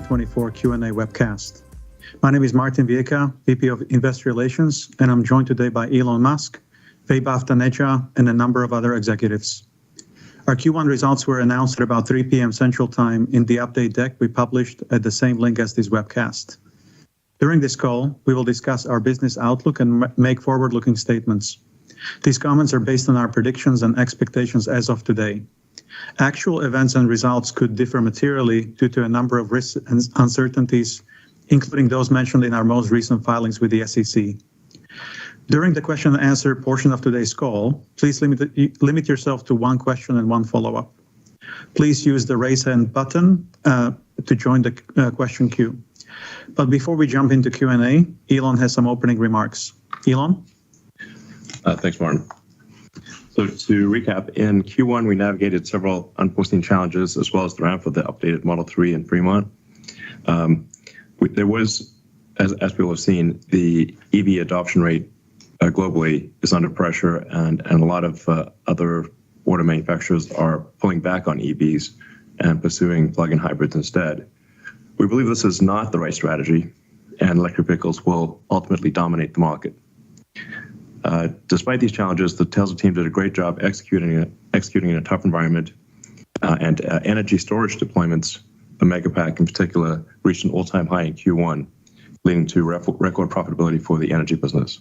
2024 Q&A webcast. My name is Martin Viecha, VP of Investor Relations, and I'm joined today by Elon Musk, Vaibhav Taneja, and a number of other executives. Our Q1 results were announced at about 3 p.m. Central Time in the update deck we published at the same link as this webcast. During this call, we will discuss our business outlook and make forward-looking statements. These comments are based on our predictions and expectations as of today. Actual events and results could differ materially due to a number of risks and uncertainties, including those mentioned in our most recent filings with the SEC. During the question and answer portion of today's call, please limit yourself to one question and one follow-up. Please use the raise hand button to join the question queue. But before we jump into Q&A, Elon has some opening remarks. Elon? Thanks, Martin. So to recap, in Q1, we navigated several unforeseen challenges as well as the ramp for the updated Model 3 in Fremont. There was, as people have seen, the EV adoption rate globally is under pressure, and a lot of other auto manufacturers are pulling back on EVs and pursuing plug-in hybrids instead. We believe this is not the right strategy, and electric vehicles will ultimately dominate the market. Despite these challenges, the Tesla team did a great job executing in a tough environment, and energy storage deployments the Megapack in particular reached an all-time high in Q1, leading to record profitability for the energy business.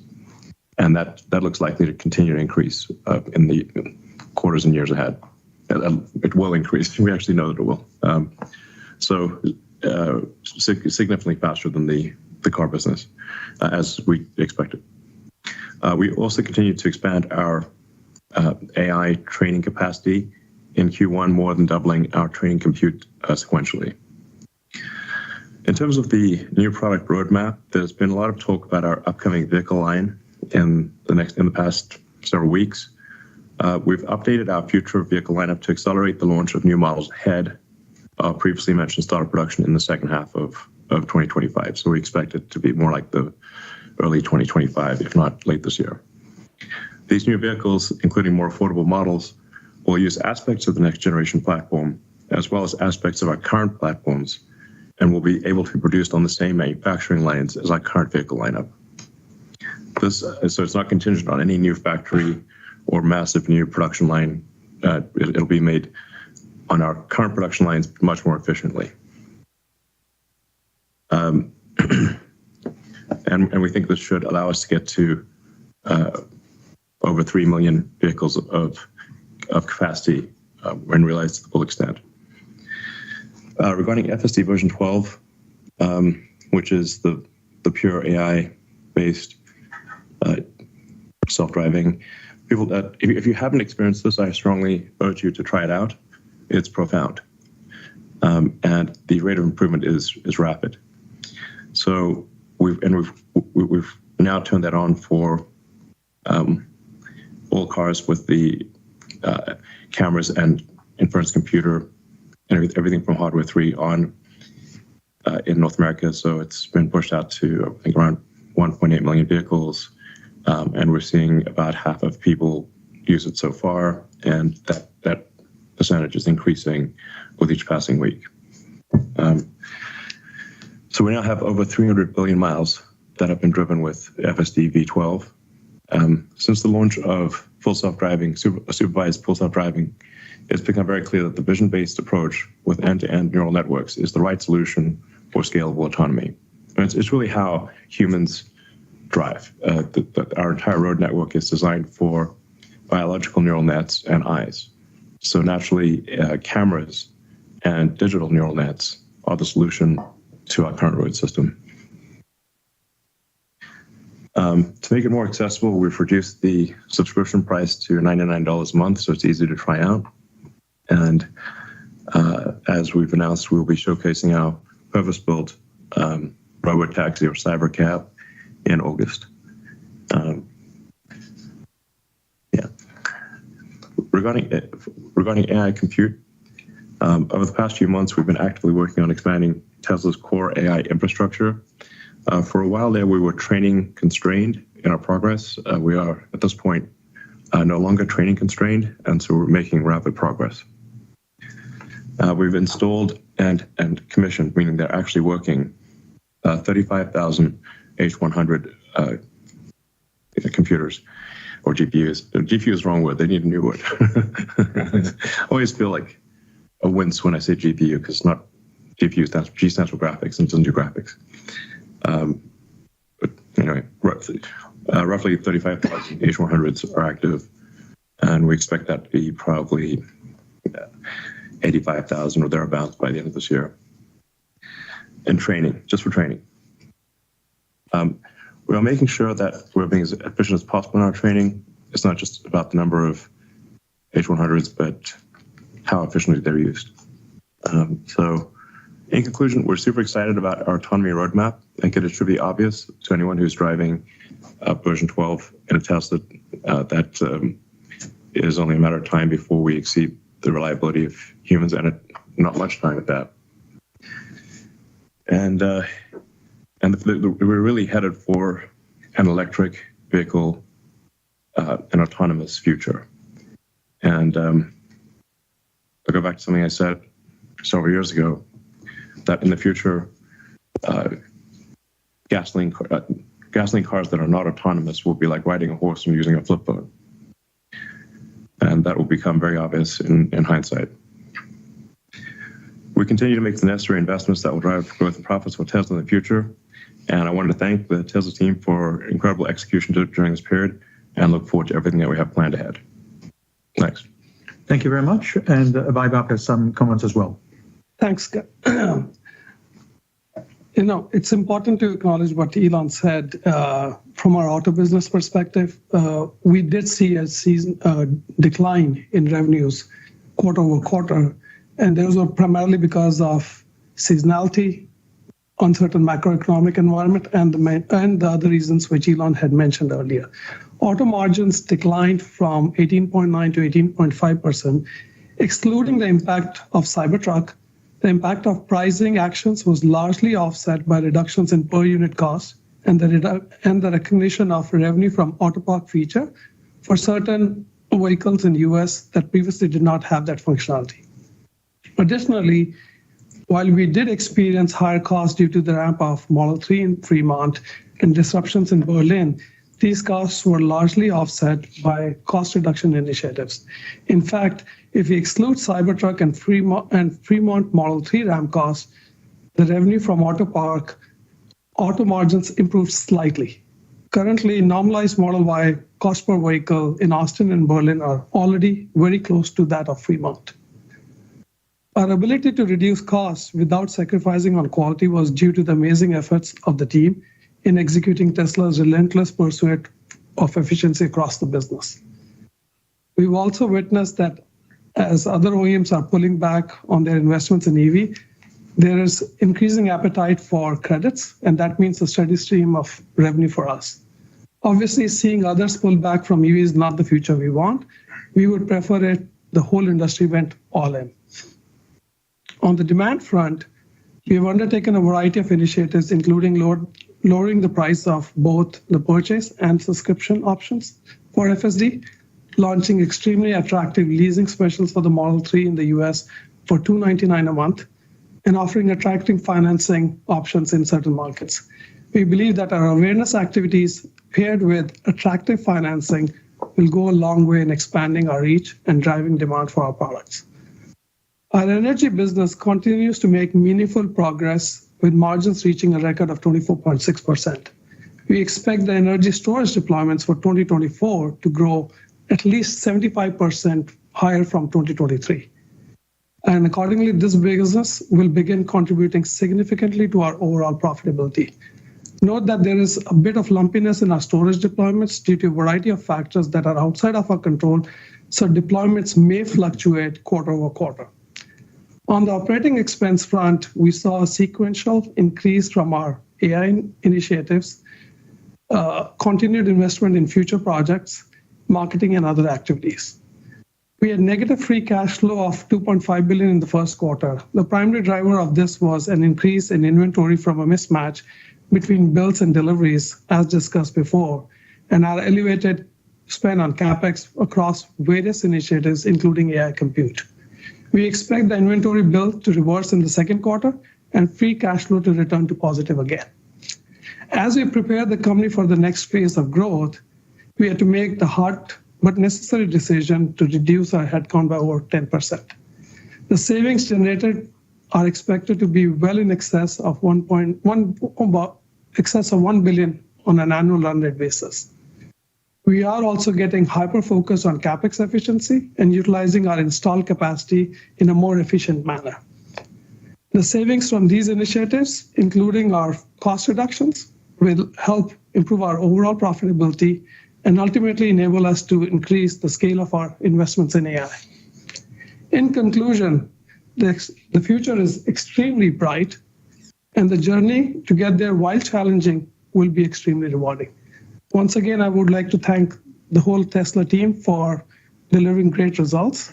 And that looks likely to continue to increase in the quarters and years ahead. It will increase. We actually know that it will. Significantly faster than the car business, as we expected. We also continue to expand our AI training capacity in Q1, more than doubling our training compute sequentially. In terms of the new product roadmap, there's been a lot of talk about our upcoming vehicle line in the past several weeks. We've updated our future vehicle lineup to accelerate the launch of new models ahead of previously mentioned start of production in the second half of 2025. So we expect it to be more like the early 2025, if not late this year. These new vehicles, including more affordable models, will use aspects of the next generation platform, as well as aspects of our current platforms, and will be able to be produced on the same manufacturing lines as our current vehicle lineup. So it's not contingent on any new factory or massive new production line. It'll be made on our current production lines much more efficiently. And we think this should allow us to get to over 3 million vehicles of capacity when realized to the full extent. Regarding FSD version 12, which is the pure AI-based self-driving, if you haven't experienced this, I strongly urge you to try it out. It's profound, and the rate of improvement is rapid. So we've now turned that on for all cars with the cameras and inference computer and everything from Hardware 3 on in North America. So it's been pushed out to, I think, around 1.8 million vehicles, and we're seeing about half of people use it so far, and that percentage is increasing with each passing week. So we now have over 300 billion miles that have been driven with FSD V12. Since the launch of full self-driving, supervised full self-driving, it's become very clear that the vision-based approach with end-to-end neural networks is the right solution for scalable autonomy. And it's really how humans drive. Our entire road network is designed for biological neural nets and eyes. So naturally, cameras and digital neural nets are the solution to our current road system. To make it more accessible, we've reduced the subscription price to $99 a month, so it's easy to try out. And as we've announced, we'll be showcasing our purpose-built robotaxi or cybercab in August. Regarding AI compute, over the past few months, we've been actively working on expanding Tesla's core AI infrastructure. For a while there, we were training constrained in our progress. We are, at this point, no longer training constrained, and so we're making rapid progress. We've installed and commissioned, meaning they're actually working, 35,000 H100 computers, or GPUs. GPU is the wrong word. They need a new word. I always feel like a wince when I say GPU, because it's not GPU, G stands for graphics, and it doesn't do graphics. But anyway, roughly 35,000 H100s are active, and we expect that to be probably 85,000 or thereabouts by the end of this year. And training, just for training. We are making sure that we're being as efficient as possible in our training. It's not just about the number of H100s, but how efficiently they're used. So in conclusion, we're super excited about our autonomy roadmap. I think it should be obvious to anyone who's driving version 12 in a Tesla that it is only a matter of time before we exceed the reliability of humans, and not much time at that. And we're really headed for an electric vehicle, an autonomous future. And I'll go back to something I said several years ago, that in the future, gasoline cars that are not autonomous will be like riding a horse and using a flip phone. And that will become very obvious in hindsight. We continue to make the necessary investments that will drive growth and profits for Tesla in the future. And I wanted to thank the Tesla team for incredible execution during this period and look forward to everything that we have planned ahead. Thanks. Thank you very much. And Vaibhav has some comments as well. Thanks. It's important to acknowledge what Elon said. From our auto business perspective, we did see a decline in revenues quarter over quarter, and those were primarily because of seasonality, uncertain macroeconomic environment, and the other reasons which Elon had mentioned earlier. Auto margins declined from 18.9 to 18.5%, excluding the impact of Cybertruck. The impact of pricing actions was largely offset by reductions in per unit cost and the recognition of revenue from Autopark feature for certain vehicles in the US that previously did not have that functionality. Additionally, while we did experience higher costs due to the ramp of Model 3 in Fremont and disruptions in Berlin, these costs were largely offset by cost reduction initiatives. In fact, if we exclude Cybertruck and Fremont Model 3 ramp costs, the revenue from Autopark auto margins improved slightly. Currently, normalized Model Y cost per vehicle in Austin and Berlin are already very close to that of Fremont. Our ability to reduce costs without sacrificing on quality was due to the amazing efforts of the team in executing Tesla's relentless pursuit of efficiency across the business. We've also witnessed that as other OEMs are pulling back on their investments in EV, there is increasing appetite for credits, and that means a steady stream of revenue for us. Obviously, seeing others pull back from EV is not the future we want. We would prefer it the whole industry went all in. On the demand front, we have undertaken a variety of initiatives, including lowering the price of both the purchase and subscription options for FSD, launching extremely attractive leasing specials for the Model 3 in the US for $299 a month, and offering attractive financing options in certain markets. We believe that our awareness activities paired with attractive financing will go a long way in expanding our reach and driving demand for our products. Our energy business continues to make meaningful progress with margins reaching a record of 24.6%. We expect the energy storage deployments for 2024 to grow at least 75% higher from 2023. And accordingly, this business will begin contributing significantly to our overall profitability. Note that there is a bit of lumpiness in our storage deployments due to a variety of factors that are outside of our control, so deployments may fluctuate quarter over quarter. On the operating expense front, we saw a sequential increase from our AI initiatives, continued investment in future projects, marketing, and other activities. We had negative free cash flow of $2.5 billion in the first quarter. The primary driver of this was an increase in inventory from a mismatch between builds and deliveries, as discussed before, and our elevated spend on CapEx across various initiatives, including AI compute. We expect the inventory build to reverse in the second quarter and free cash flow to return to positive again. As we prepare the company for the next phase of growth, we had to make the hard but necessary decision to reduce our headcount by over 10%. The savings generated are expected to be well in excess of $1 billion on an annual run rate basis. We are also getting hyper-focused on CapEx efficiency and utilizing our installed capacity in a more efficient manner. The savings from these initiatives, including our cost reductions, will help improve our overall profitability and ultimately enable us to increase the scale of our investments in AI. In conclusion, the future is extremely bright, and the journey to get there, while challenging, will be extremely rewarding. Once again, I would like to thank the whole Tesla team for delivering great results,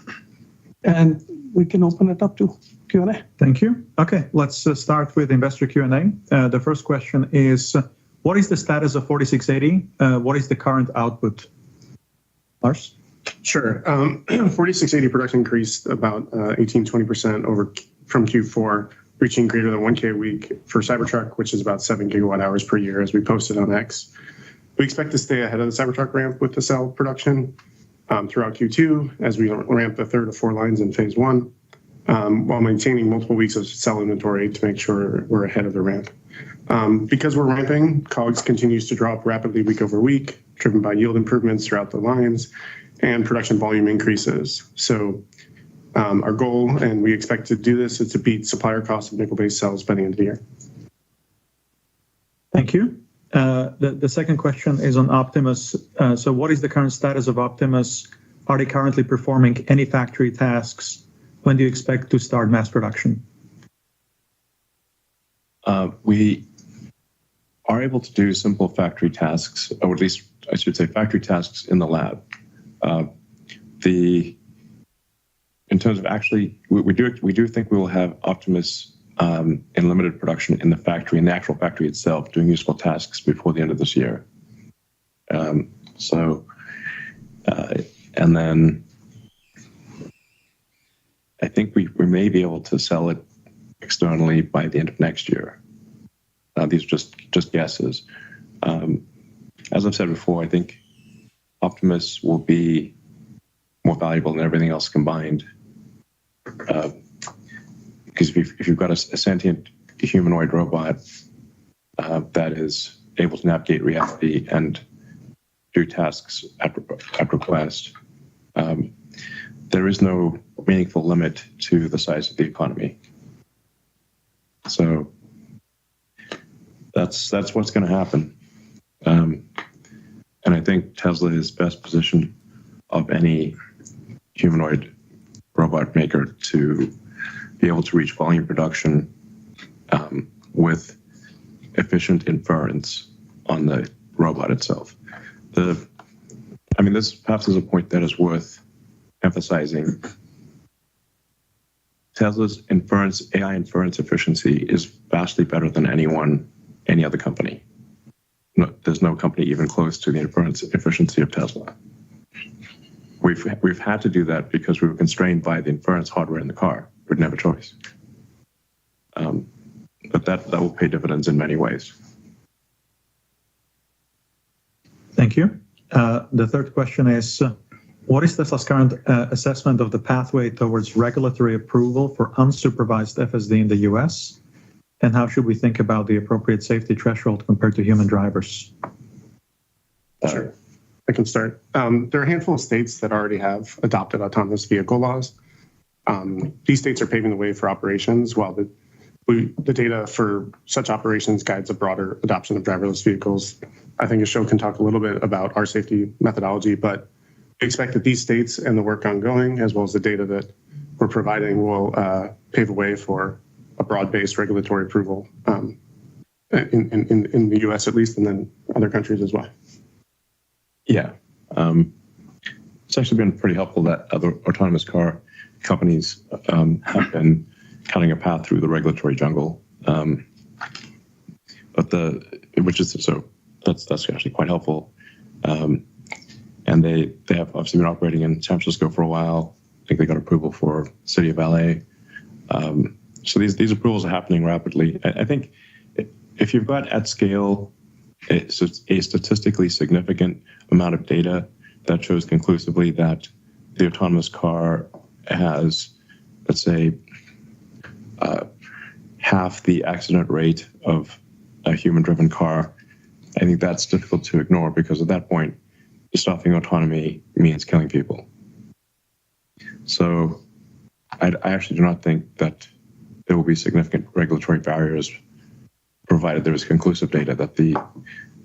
and we can open it up to Q&A. Thank you. Okay, let's start with investor Q&A. The first question is, what is the status of 4680? What is the current output? Lars? Sure. 4680 production increased about 18-20% from Q4, reaching greater than 1K a week for Cybertruck, which is about 7 gigawatt hours per year, as we posted on X. We expect to stay ahead of the Cybertruck ramp with the cell production throughout Q2 as we ramp the third of 4 lines in phase 1. while maintaining multiple weeks of cell inventory to make sure we're ahead of the ramp. Because we're ramping, COGS continues to drop rapidly week over week, driven by yield improvements throughout the lines and production volume increases. So our goal, and we expect to do this, is to beat supplier costs of nickel-based cells by the end of the year. Thank you. The second question is on Optimus. So what is the current status of Optimus? Are they currently performing any factory tasks? When do you expect to start mass production? We are able to do simple factory tasks, or at least I should say factory tasks in the lab. In terms of actually, we do think we will have Optimus in limited production in the factory, in the actual factory itself, doing useful tasks before the end of this year. And then I think we may be able to sell it externally by the end of next year. These are just guesses. As I've said before, I think Optimus will be more valuable than everything else combined. Because if you've got a sentient humanoid robot that is able to navigate reality and do tasks at request, there is no meaningful limit to the size of the economy. So that's what's going to happen. And I think Tesla is best positioned of any humanoid robot maker to be able to reach volume production with efficient inference on the robot itself. This perhaps is a point that is worth emphasizing. Tesla's AI inference efficiency is vastly better than any other company. No, there's no company even close to the inference efficiency of Tesla. We've had to do that because we were constrained by the inference hardware in the car. We didn't have a choice. But that will pay dividends in many ways. Thank you. The third question is, what is Tesla's current assessment of the pathway towards regulatory approval for unsupervised FSD in the US? And how should we think about the appropriate safety threshold compared to human drivers? Sure, I can start. There are a handful of states that already have adopted autonomous vehicle laws. These states are paving the way for operations, while the data for such operations guides a broader adoption of driverless vehicles. I think Ashok can talk a little bit about our safety methodology, but we expect that these states and the work ongoing, as well as the data that we're providing, will pave the way for a broad-based regulatory approval in the US at least, and then other countries as well. Yeah. It's actually been pretty helpful that other autonomous car companies have been cutting a path through the regulatory jungle. That's actually quite helpful. And they have obviously been operating in San Francisco for a while. I think they got approval for City of LA. So these approvals are happening rapidly. I think if you've got at scale a statistically significant amount of data that shows conclusively that the autonomous car has, let's say, half the accident rate of a human-driven car, I think that's difficult to ignore, because at that point, stopping autonomy means killing people. So I actually do not think that there will be significant regulatory barriers, provided there is conclusive data that the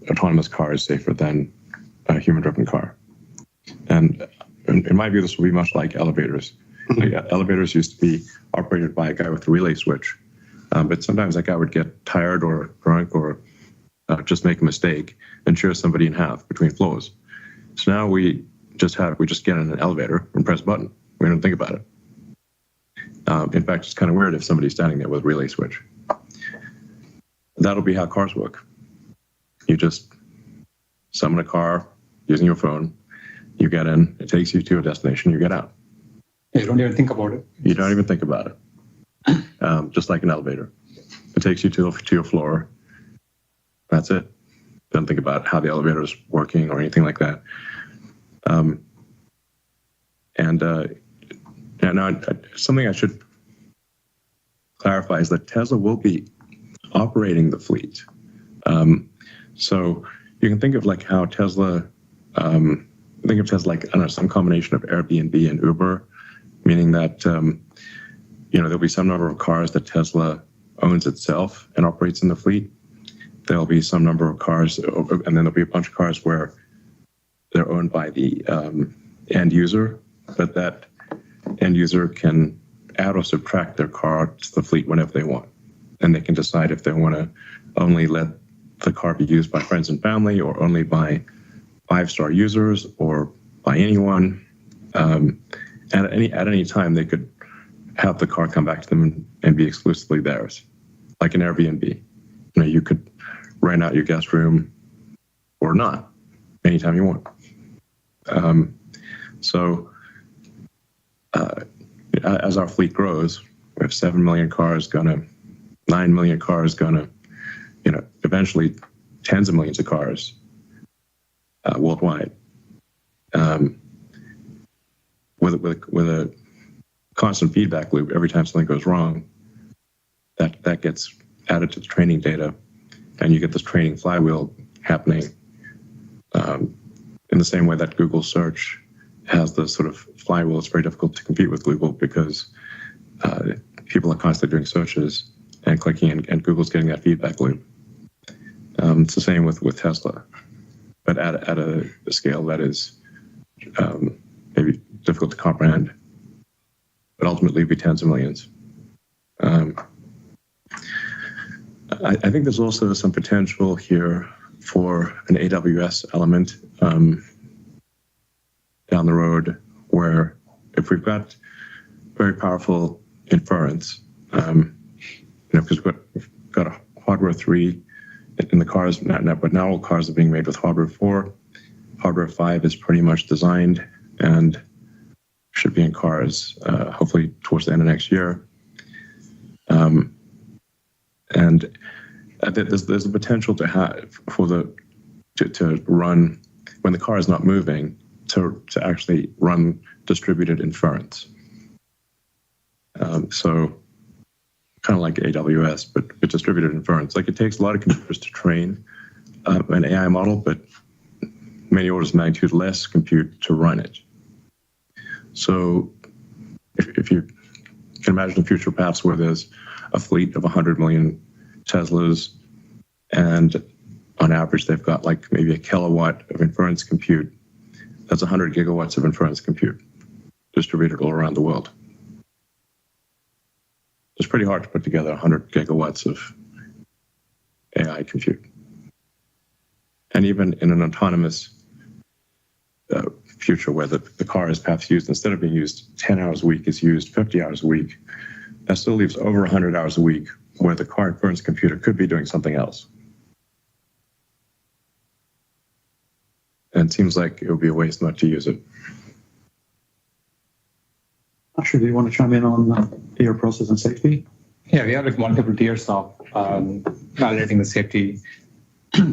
autonomous car is safer than a human-driven car. And in my view, this will be much like elevators. Elevators used to be operated by a guy with a relay switch, but sometimes that guy would get tired or drunk or just make a mistake and shear somebody in half between floors. So now we just get in an elevator and press a button. We don't think about it. In fact, it's kind of weird if somebody's standing there with a relay switch. That'll be how cars work. You just summon a car using your phone. You get in, it takes you to a destination, you get out. You don't even think about it. You don't even think about it. Just like an elevator. It takes you to your floor. That's it. Don't think about how the elevator is working or anything like that. Something I should clarify is that Tesla will be operating the fleet. So you can think of like how Tesla, think of Tesla like, I don't know, some combination of Airbnb and Uber, meaning that, there'll be some number of cars that Tesla owns itself and operates in the fleet. There'll be some number of cars, and then there'll be a bunch of cars where they're owned by the end user, but that end user can add or subtract their car to the fleet whenever they want. And they can decide if they want to only let the car be used by friends and family, or only by 5-star users, or by anyone. At any time, they could have the car come back to them and be exclusively theirs, like an Airbnb. You could rent out your guest room or not anytime you want. As our fleet grows, we have 7 million cars, 9 million cars, eventually tens of millions of cars worldwide. With a constant feedback loop, every time something goes wrong, that gets added to the training data, and you get this training flywheel happening in the same way that Google search has the sort of flywheel. It's very difficult to compete with Google because people are constantly doing searches and clicking, and Google's getting that feedback loop. It's the same with Tesla, but at a scale that is maybe difficult to comprehend, but ultimately be tens of millions. I think there's also some potential here for an AWS element down the road, where if we've got very powerful inference, because we've got a hardware 3 in the cars, but now all cars are being made with hardware 4. Hardware 5 is pretty much designed and should be in cars hopefully towards the end of next year. And there's a potential to have to run, when the car is not moving, to actually run distributed inference. So kind of like AWS, but distributed inference. Like, it takes a lot of computers to train an AI model, but many orders of magnitude less compute to run it. So if you can imagine a future perhaps where there's a fleet of 100 million Teslas, and on average they've got like maybe a kilowatt of inference compute, that's 100 gigawatts of inference compute distributed all around the world. It's pretty hard to put together 100 gigawatts of AI compute. And even in an autonomous future where the car is perhaps used, instead of being used 10 hours a week, is used 50 hours a week, that still leaves over 100 hours a week where the car inference computer could be doing something else. And it seems like it would be a waste not to use it. Asher, do you want to chime in on air process and safety? Yeah, we have like multiple tiers of validating the safety.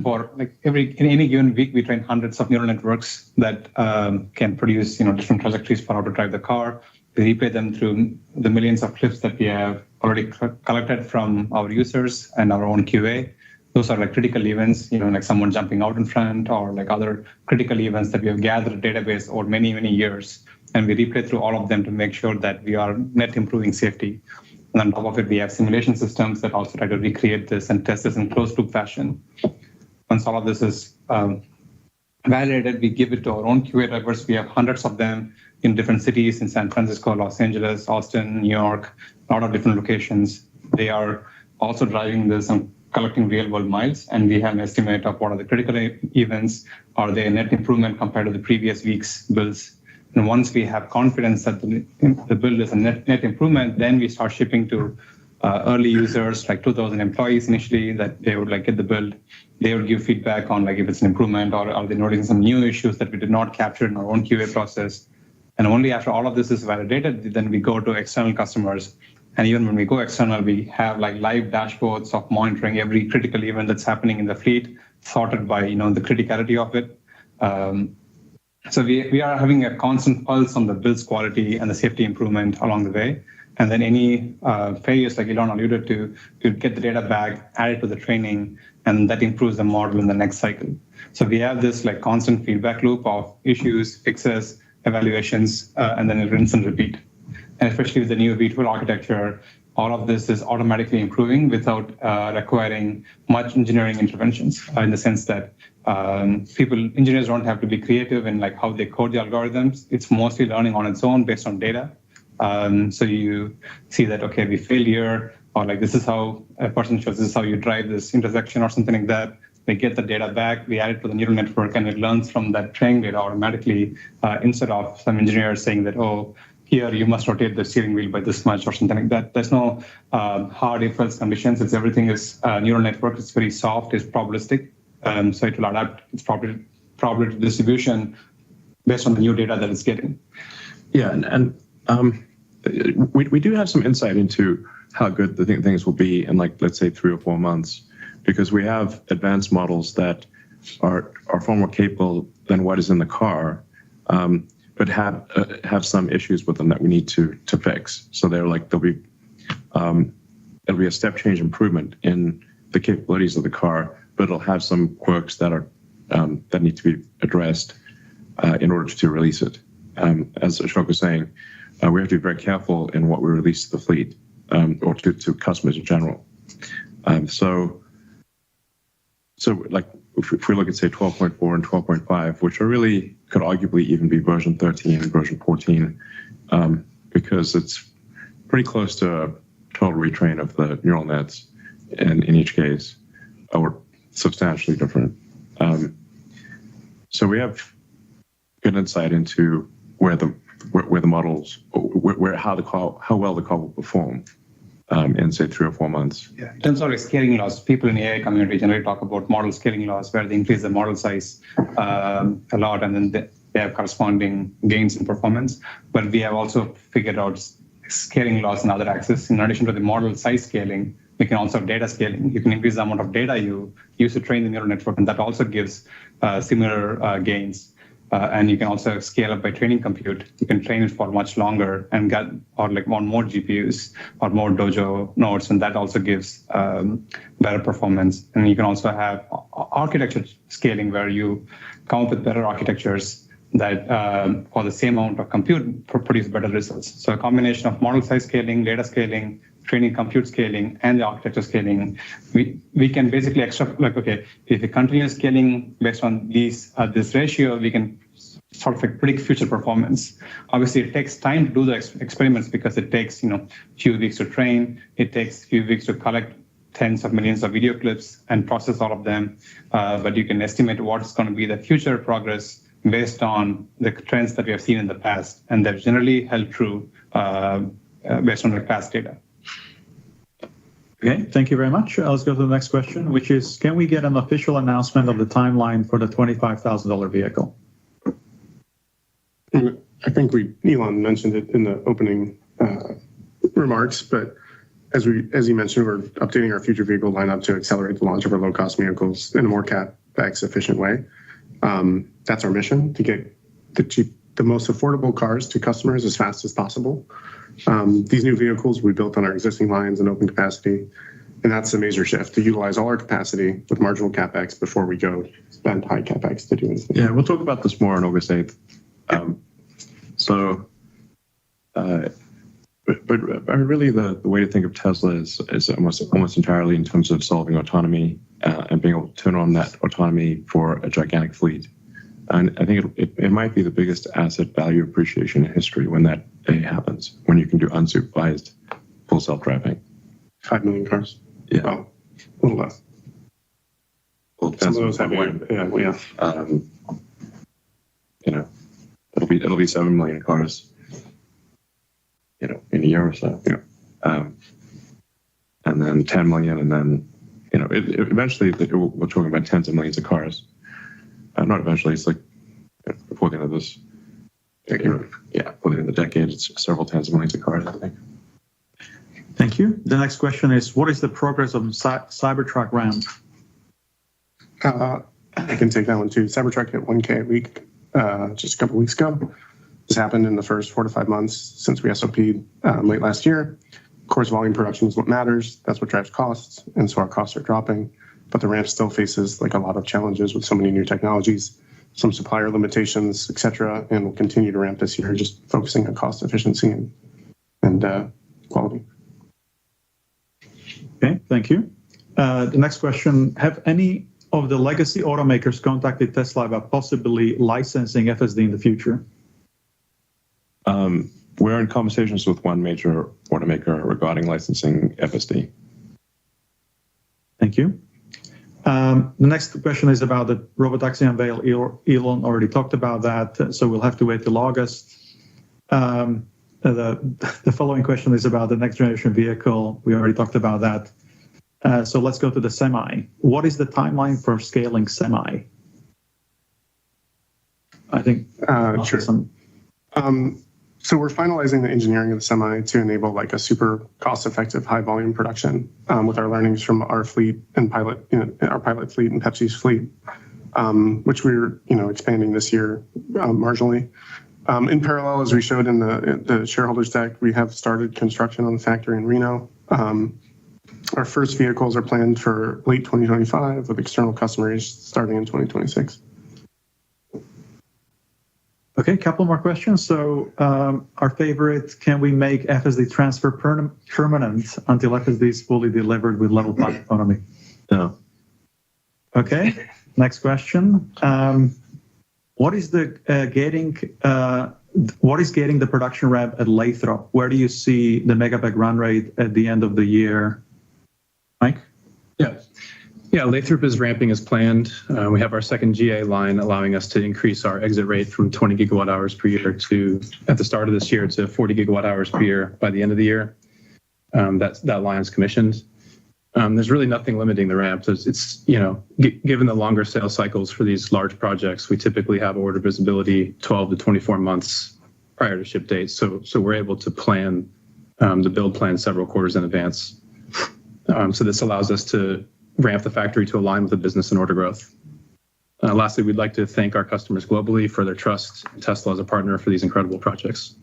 For like in any given week, we train hundreds of neural networks that can produce different trajectories for how to drive the car. We replay them through the millions of clips that we have already collected from our users and our own QA. Those are like critical events, like someone jumping out in front, or like other critical events that we have gathered a database over many, many years. And we replay through all of them to make sure that we are net improving safety. And on top of it, we have simulation systems that also try to recreate this and test this in closed loop fashion. Once all of this is validated, we give it to our own QA drivers. We have hundreds of them in different cities, in San Francisco, Los Angeles, Austin, New York, a lot of different locations. They are also driving this and collecting real world miles. And we have an estimate of what are the critical events. Are they a net improvement compared to the previous week's builds? And once we have confidence that the build is a net improvement, then we start shipping to early users, like 2,000 employees initially, that they would get the build. They would give feedback on if it's an improvement, or are they noticing some new issues that we did not capture in our own QA process. And only after all of this is validated, then we go to external customers. And even when we go external, we have live dashboards of monitoring every critical event that's happening in the fleet, sorted by the criticality of it. So we are having a constant pulse on the build's quality and the safety improvement along the way. and then any failures, like Elon alluded to, you get the data back, add it to the training, and that improves the model in the next cycle. So we have this like constant feedback loop of issues, fixes, evaluations, and then rinse and repeat. And especially with the new V12 architecture, all of this is automatically improving without requiring much engineering interventions, in the sense that engineers don't have to be creative in like how they code the algorithms. It's mostly learning on its own based on data. So you see that, okay, we failed here, or like this is how a person shows, this is how you drive this intersection or something like that. They get the data back, we add it to the neural network, and it learns from that training data automatically, instead of some engineers saying that, oh, here you must rotate the steering wheel by this much or something like that. There's no hard if-else conditions. It's everything is neural network. It's very soft. It's probabilistic. So it will adapt its probability distribution based on the new data that it's getting. Yeah, and we do have some insight into how good the things will be in, like, let's say 3 or 4 months, because we have advanced models that are far more capable than what is in the car, but have some issues with them that we need to fix. So it'll be a step change improvement in the capabilities of the car, but it'll have some quirks that are that need to be addressed in order to release it. As Ashok was saying, we have to be very careful in what we release to the fleet, or to customers in general. So like if we look at, say, 12.4 and 12.5, which are really could arguably even be version 13 and version 14, because it's pretty close to a total retrain of the neural nets in each case, or substantially different. So we have good insight into where the models, how well the car will perform in, say, 3 or 4 months. Yeah. In terms of like scaling laws, people in the AI community generally talk about model scaling laws, where they increase the model size a lot, and then they have corresponding gains in performance. But we have also figured out scaling laws in other axes. In addition to the model size scaling, we can also have data scaling. You can increase the amount of data you use to train the neural network, and that also gives similar gains. And you can also scale up by training compute. You can train it for much longer and on more GPUs or more Dojo nodes, and that also gives better performance. And you can also have architecture scaling, where you come up with better architectures that for the same amount of compute produce better results. So a combination of model size scaling, data scaling, training compute scaling, and the architecture scaling, we can basically if we continue scaling based on this ratio, we can sort of like predict future performance. Obviously, it takes time to do the experiments, because it takes few weeks to train. It takes a few weeks to collect tens of millions of video clips and process all of them. But you can estimate what's going to be the future progress based on the trends that we have seen in the past, and they've generally held true based on the past data. Okay, thank you very much. Let's go to the next question, which is, can we get an official announcement of the timeline for the $25,000 vehicle? I think Elon mentioned it in the opening remarks, but as he mentioned, we're updating our future vehicle lineup to accelerate the launch of our low-cost vehicles in a more CapEx efficient way. That's our mission, to get the most affordable cars to customers as fast as possible. These new vehicles we built on our existing lines and open capacity, and that's a major shift, to utilize all our capacity with marginal CapEx before we go spend high CapEx to do anything. Yeah, we'll talk about this more on August 8th. But really the way to think of Tesla is almost entirely in terms of solving autonomy and being able to turn on that autonomy for a gigantic fleet. And I think it might be the biggest asset value appreciation in history when that day happens, when you can do unsupervised full self-driving. 5 million cars. Yeah. Well, a little less. Well, Some of those have it'll be 7 million cars, in a year or so. Yeah. And then 10 million, and then, eventually we're talking about tens of millions of cars. Not eventually, it's like before the end of this decade. Yeah, before the end of the decade, it's several tens of millions of cars, I think. Thank you. The next question is, what is the progress of Cybertruck ramp? I can take that one too. Cybertruck hit 1K a week just a couple weeks ago. has happened in the first 4 to 5 months since we SOP'd late last year. Of course, volume production is what matters. That's what drives costs, and so our costs are dropping. But the ramp still faces like a lot of challenges with so many new technologies, some supplier limitations, et cetera, and we'll continue to ramp this year, just focusing on cost efficiency and quality. Okay, thank you. The next question, have any of the legacy automakers contacted Tesla about possibly licensing FSD in the future? We're in conversations with one major automaker regarding licensing FSD. Thank you. The next question is about the robotaxi unveil. Elon already talked about that, so we'll have to wait till August. The following question is about the next generation vehicle. We already talked about that. So let's go to the Semi. What is the timeline for scaling Semi? I think Sure. So we're finalizing the engineering of the Semi to enable like a super cost-effective, high-volume production with our learnings from our fleet and our pilot fleet and Pepsi's fleet, which we're expanding this year marginally. In parallel, as we showed in the shareholders deck, we have started construction on the factory in Reno. Our first vehicles are planned for late 2025 with external customers starting in 2026. Okay, couple more questions. So our favorite, can we make FSD transfer permanent until FSD is fully delivered with level 5 autonomy? No. Okay, next question. What is gating the production ramp at Lathrop? Where do you see the Megapack run rate at the end of the year? Mike? Yeah, Lathrop is ramping as planned. We have our second GA line allowing us to increase our exit rate from 20 gigawatt hours per year to, at the start of this year, to 40 gigawatt hours per year by the end of the year. That line's commissioned. There's really nothing limiting the ramp. It's given the longer sales cycles for these large projects, we typically have order visibility 12 to 24 months prior to ship dates. So we're able to plan the build plan several quarters in advance. So this allows us to ramp the factory to align with the business and order growth. Lastly, we'd like to thank our customers globally for their trust in Tesla as a partner for these incredible projects.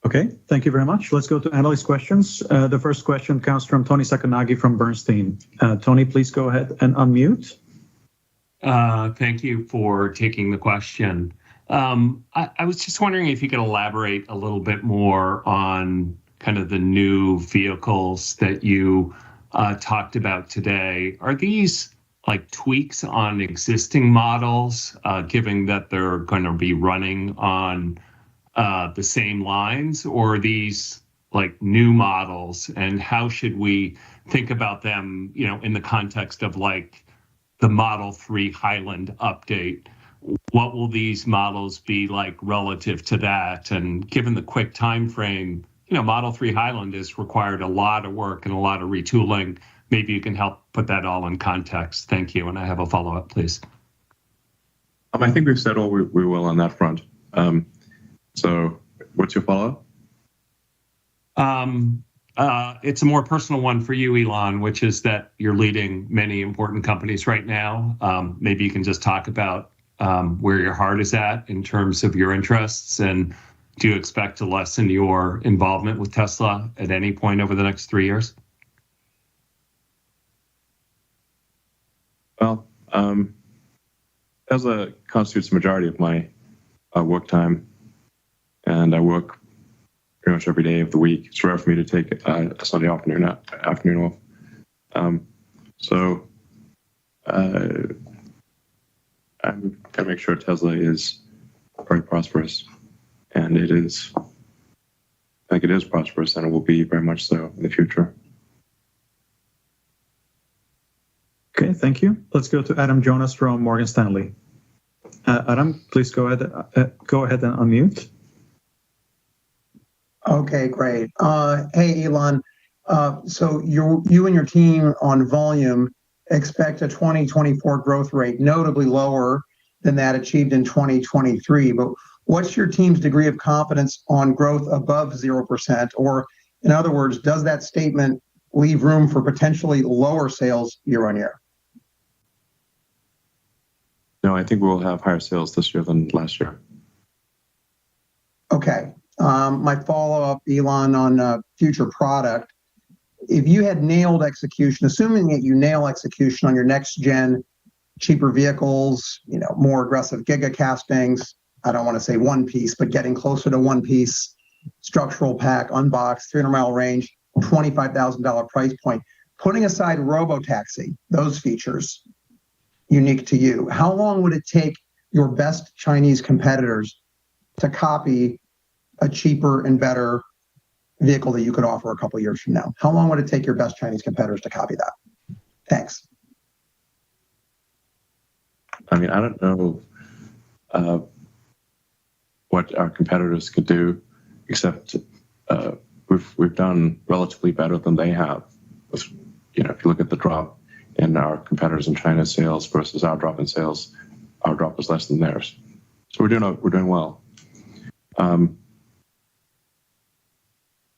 Okay, thank you very much. Let's go to analyst questions. The first question comes from Tony Sacconaghi from Bernstein. Tony, please go ahead and unmute. Thank you for taking the question. I was just wondering if you could elaborate a little bit more on kind of the new vehicles that you talked about today. Are these like tweaks on existing models, given that they're going to be running on the same lines, or are these like new models? And how should we think about them, in the context of like the Model 3 Highland update? What will these models be like relative to that? And given the quick time frame, Model 3 Highland has required a lot of work and a lot of retooling. Maybe you can help put that all in context. Thank you. And I have a follow-up, please. I think we've said all we will on that front. So what's your follow-up? It's a more personal one for you, Elon, which is that you're leading many important companies right now. Maybe you can just talk about where your heart is at in terms of your interests, and do you expect to lessen your involvement with Tesla at any point over the next 3 years? Well, Tesla constitutes the majority of my work time, and I work pretty much every day of the week. It's rare for me to take a Sunday afternoon off. So I'm going to make sure Tesla is very prosperous. And I think it is prosperous, and it will be very much so in the future. Okay, thank you. Let's go to Adam Jonas from Morgan Stanley. Adam, please go ahead and unmute. Okay, great. Hey, Elon. So you and your team on volume expect a 2024 growth rate notably lower than that achieved in 2023. But what's your team's degree of confidence on growth above 0%? Or in other words, does that statement leave room for potentially lower sales year on year? No, I think we'll have higher sales this year than last year. Okay. My follow-up, Elon, on future product. If you had nailed execution, assuming that you nail execution on your next gen, cheaper vehicles, more aggressive giga castings, I don't want to say one piece, but getting closer to one piece, structural pack, unboxed, 300-mile range, $25,000 price point. Putting aside robotaxi, those features unique to you, how long would it take your best Chinese competitors to copy a cheaper and better vehicle that you could offer a couple of years from now? How long would it take your best Chinese competitors to copy that? Thanks. I mean, I don't know what our competitors could do, except we've done relatively better than they have. If you look at the drop in our competitors in China sales versus our drop in sales, our drop is less than theirs. So we're doing well.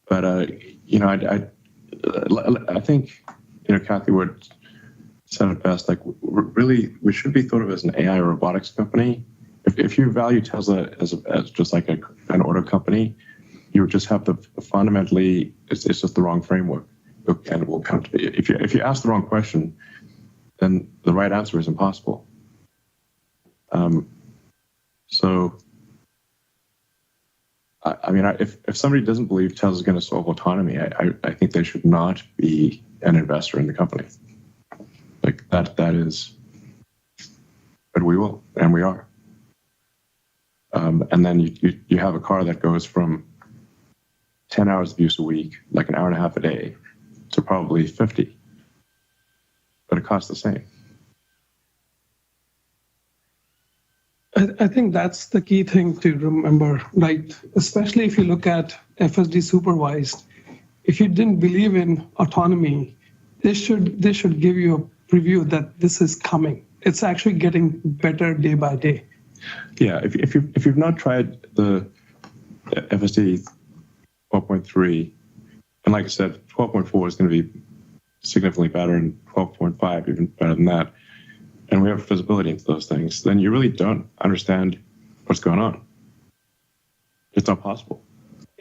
But I think Kathy Wood said it best. Like, really, we should be thought of as an AI robotics company. If you value Tesla as just like an auto company, you would just have to fundamentally. It's just the wrong framework, and it will come to. If you ask the wrong question, then the right answer is impossible. So. I mean, if somebody doesn't believe Tesla's going to solve autonomy, I think they should not be an investor in the company. Like that is, but we will, and we are. And then you have a car that goes from 10 hours of use a week, like an hour and a half a day, to probably 50, but it costs the same. I think that's the key thing to remember, right? Especially if you look at FSD supervised. If you didn't believe in autonomy, they should give you a preview that this is coming. It's actually getting better day by day. Yeah, if you've not tried the FSD 12.3, and like I said, 12.4 is going to be significantly better, and 12.5 even better than that, and we have visibility into those things, then you really don't understand what's going on. It's not possible.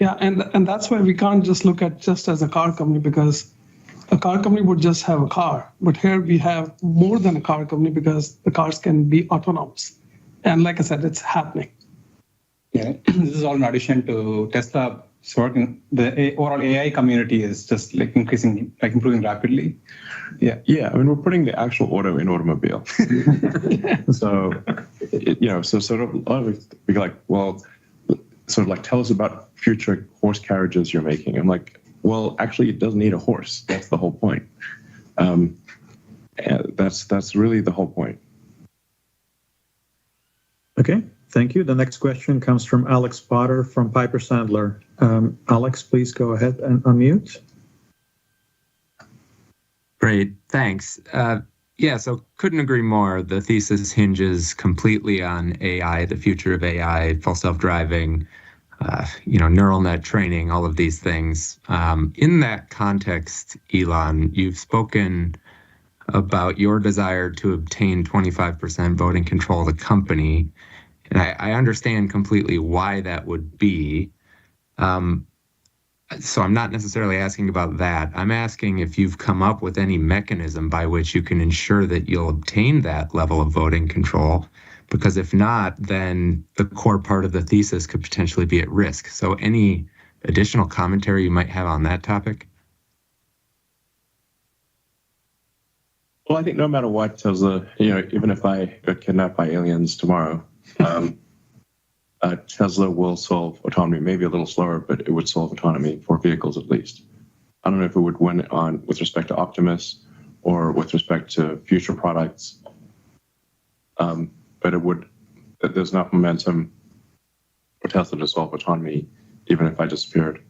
Yeah, and that's why we can't just look at just as a car company, because a car company would just have a car. But here we have more than a car company because the cars can be autonomous. And like I said, it's happening. Yeah, this is all in addition to Tesla working. The overall AI community is just like improving rapidly. Yeah. Yeah, I mean, we're putting the actual auto in automobile. So, so sort of a lot of it, we like, well, sort of like, tell us about future horse carriages you're making. I'm like, well, actually, it doesn't need a horse. That's the whole point. And that's really the whole point. Okay, thank you. The next question comes from Alex Potter from Piper Sandler. Alex, please go ahead and unmute. Great, thanks. So couldn't agree more. The thesis hinges completely on AI, the future of AI, full self-driving, neural net training, all of these things. In that context, Elon, you've spoken about your desire to obtain 25% voting control of the company. And I understand completely why that would be. So I'm not necessarily asking about that. I'm asking if you've come up with any mechanism by which you can ensure that you'll obtain that level of voting control, because if not, then the core part of the thesis could potentially be at risk. So any additional commentary you might have on that topic? Well, I think no matter what, Tesla, even if I got kidnapped by aliens tomorrow, Tesla will solve autonomy, maybe a little slower, but it would solve autonomy for vehicles at least. I don't know if it would win on with respect to Optimus or with respect to future products, but it would. There's enough momentum for Tesla to solve autonomy, even if I disappeared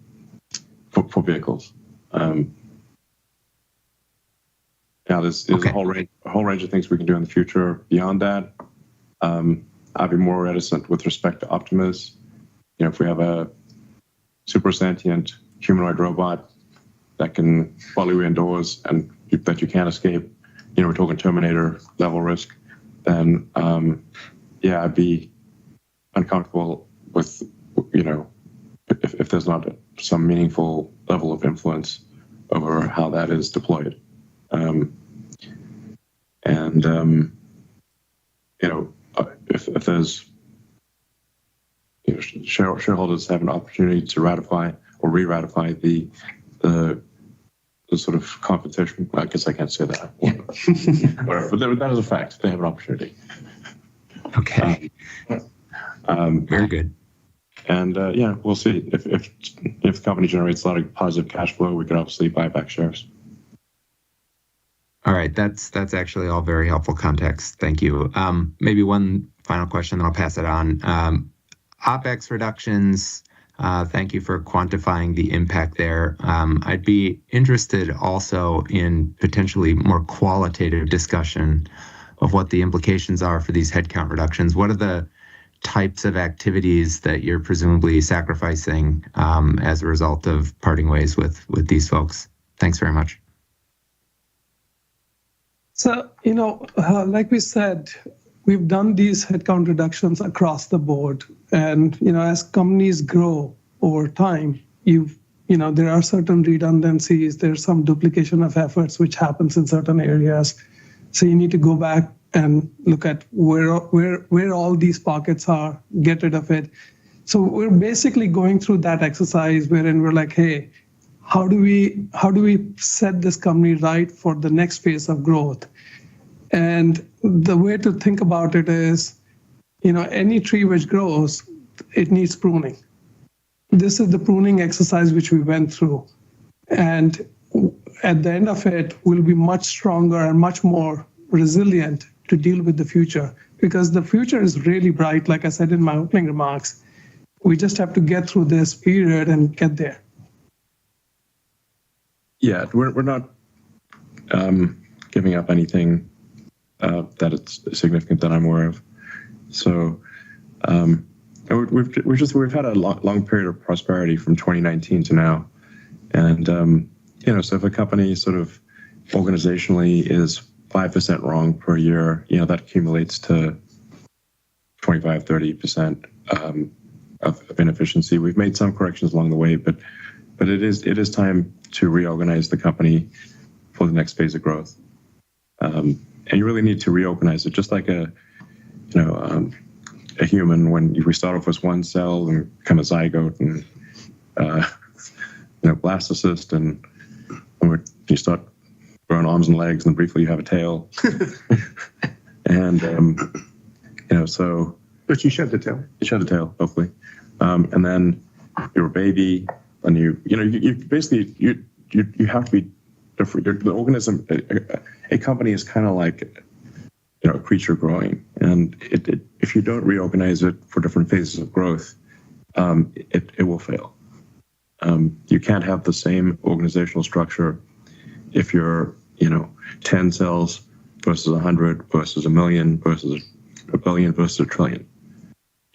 for vehicles. Now, there's a whole range of things we can do in the future beyond that. I'd be more reticent with respect to Optimus. If we have a super sentient humanoid robot that can follow you indoors and that you can't escape, we're talking Terminator level risk. then yeah, I'd be uncomfortable with, if there's not some meaningful level of influence over how that is deployed. If there's, shareholders have an opportunity to ratify or re-ratify the sort of compensation. I guess I can't say that. Whatever, but that is a fact. They have an opportunity. Okay. Very good. And yeah, we'll see. If the company generates a lot of positive cash flow, we could obviously buy back shares. All right, that's actually all very helpful context. Thank you. Maybe one final question, then I'll pass it on. OpEx reductions. Thank you for quantifying the impact there. I'd be interested also in potentially more qualitative discussion of what the implications are for these headcount reductions. What are the types of activities that you're presumably sacrificing as a result of parting ways with these folks? Thanks very much. So, like we said, we've done these headcount reductions across the board. And, as companies grow over time, there are certain redundancies, there's some duplication of efforts which happens in certain areas. So you need to go back and look at where all these pockets are, get rid of it. So we're basically going through that exercise wherein we're like, hey, how do we set this company right for the next phase of growth? And the way to think about it is, any tree which grows, it needs pruning. This is the pruning exercise which we went through. And at the end of it, we'll be much stronger and much more resilient to deal with the future, because the future is really bright. Like I said in my opening remarks, we just have to get through this period and get there. Yeah, we're not giving up anything that it's significant that I'm aware of. So we've had a long period of prosperity from 2019 to now, and so if a company sort of organizationally is 5% wrong per year, that accumulates to 25-30% of inefficiency. We've made some corrections along the way, but it is time to reorganize the company for the next phase of growth. And you really need to reorganize it, just like a human. When we start off with one cell and become a zygote and blastocyst, and you start growing arms and legs, and briefly you have a tail. And so. But you shed the tail. You shed the tail, hopefully, and then you're a baby, and you basically you have to be different. The organism, a company is kind of like a creature growing, and if you don't reorganize it for different phases of growth, it will fail. You can't have the same organizational structure if you're 10 cells versus 100 versus 1 million versus 1 billion versus 1 trillion.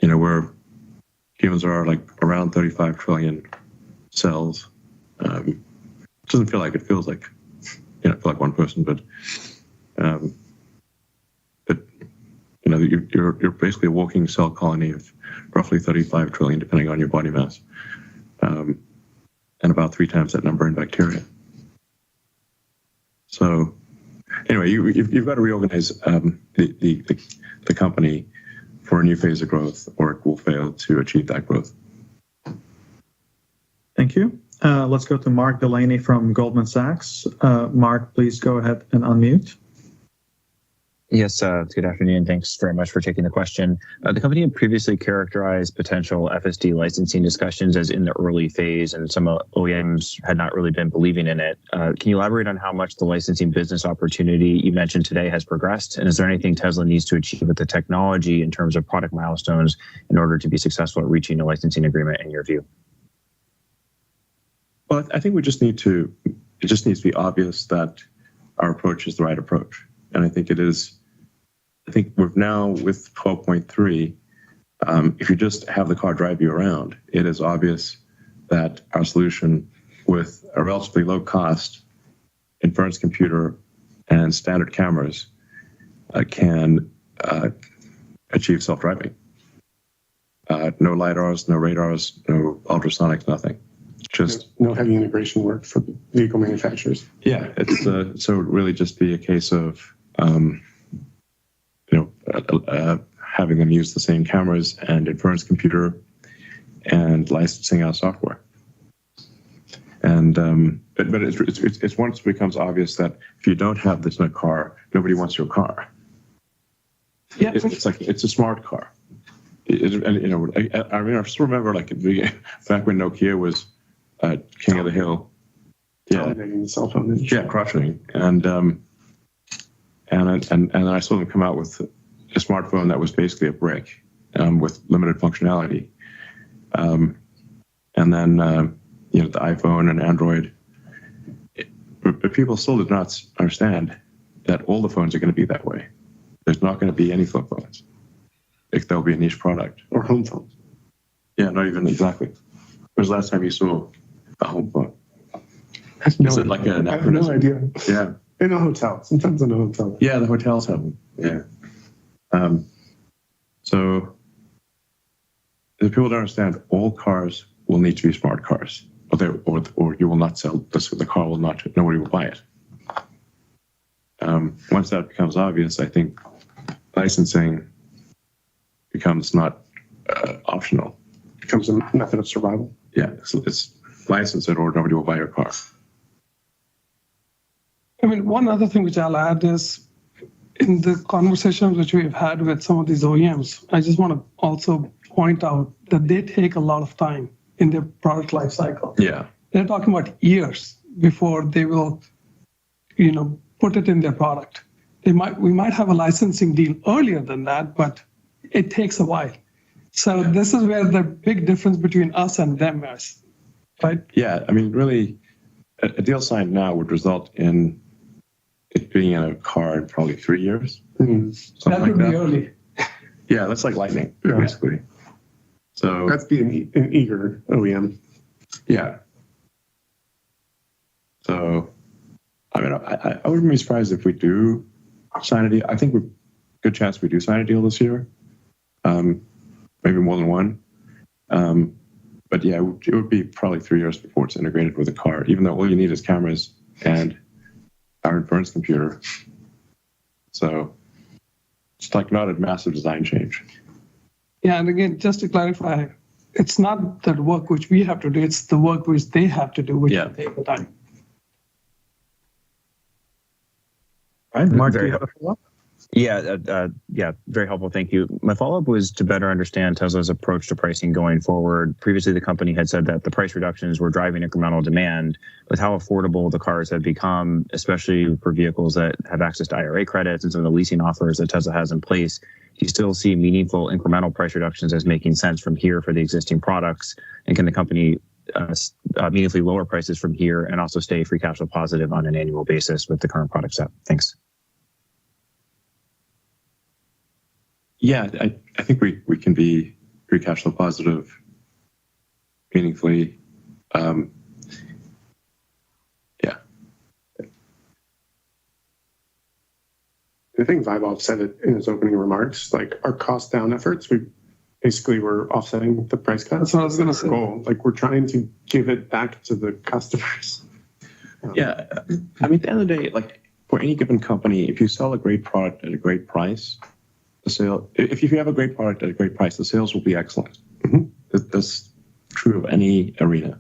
Where humans are like around 35 trillion cells. It doesn't feel like it feels like feel like one person, but you're basically a walking cell colony of roughly 35 trillion, depending on your body mass, and about 3 times that number in bacteria. So anyway, you've got to reorganize the company for a new phase of growth, or it will fail to achieve that growth. Thank you. Let's go to Mark Delaney from Goldman Sachs. Mark, please go ahead and unmute. Yes, good afternoon. Thanks very much for taking the question. The company had previously characterized potential FSD licensing discussions as in the early phase, and some OEMs had not really been believing in it. Can you elaborate on how much the licensing business opportunity you mentioned today has progressed? And is there anything Tesla needs to achieve with the technology in terms of product milestones in order to be successful at reaching a licensing agreement, in your view? Well, I think it just needs to be obvious that our approach is the right approach. And I think it is. I think we've now, with 12.3, if you just have the car drive you around, it is obvious that our solution, with a relatively low cost inference computer and standard cameras, can achieve self-driving. No LiDARs, no radars, no ultrasonics, nothing. Just no heavy integration work for vehicle manufacturers. yeah, it's so it would really just be a case of having them use the same cameras and inference computer and licensing our software. And but it's once it becomes obvious that if you don't have this in a car, nobody wants your car. Yeah, It's like it's a smart car. I still remember like back when Nokia was king of the hill. Yeah, Dominating the cell phone industry. yeah, crushing. And I saw them come out with a smartphone that was basically a brick with limited functionality. And then the iPhone and Android. But people still did not understand that all the phones are going to be that way. There's not going to be any flip phones. There'll be a niche product. Or home phones. Yeah, not even exactly. When was the last time you saw a home phone? Is it like an I have no idea. Yeah. In a hotel. Sometimes in a hotel. Yeah, the hotels have them. Yeah. So if people don't understand, all cars will need to be smart cars, or you will not sell this. The car will not. Nobody will buy it. Once that becomes obvious, I think licensing becomes not optional. Becomes a method of survival. Yeah, it's license it, or nobody will buy your car. I mean, one other thing which I'll add is in the conversations which we've had with some of these OEMs, I just want to also point out that they take a lot of time in their product life cycle. Yeah. They're talking about years before they will, put it in their product. We might have a licensing deal earlier than that, but it takes a while. So this is where the big difference between us and them is, right? Yeah, I mean, really, a deal signed now would result in it being in a car in probably 3 years. That would be early. Yeah, that's like lightning, basically. So That's being an eager OEM. yeah. So, I mean, I wouldn't be surprised if we do sign a deal. I think good chance we do sign a deal this year. Maybe more than one. But yeah, it would be probably 3 years before it's integrated with a car, even though all you need is cameras and our inference computer. So it's like not a massive design change. Yeah, and again, just to clarify, it's not the work which we have to do, it's the work which they have to do, which will take the time. All right, Mark, do Very you have a follow-up? Yeah, very helpful. Thank you. My follow-up was to better understand Tesla's approach to pricing going forward. Previously, the company had said that the price reductions were driving incremental demand. With how affordable the cars have become, especially for vehicles that have access to IRA credits and some of the leasing offers that Tesla has in place, do you still see meaningful incremental price reductions as making sense from here for the existing products? And can the company meaningfully lower prices from here and also stay free cash flow positive on an annual basis with the current product set? Thanks. Yeah, I think we can be free cash flow positive meaningfully. Yeah. I think Vaibhav said it in his opening remarks, like our cost down efforts, we basically were offsetting the price cuts. That's what I was going to say. Goal. Like we're trying to give it back to the customers. Yeah, I mean, at the end of the day, like for any given company, if you sell a great product at a great price, if you have a great product at a great price, the sales will be excellent. Mm-hmm. That's true of any arena.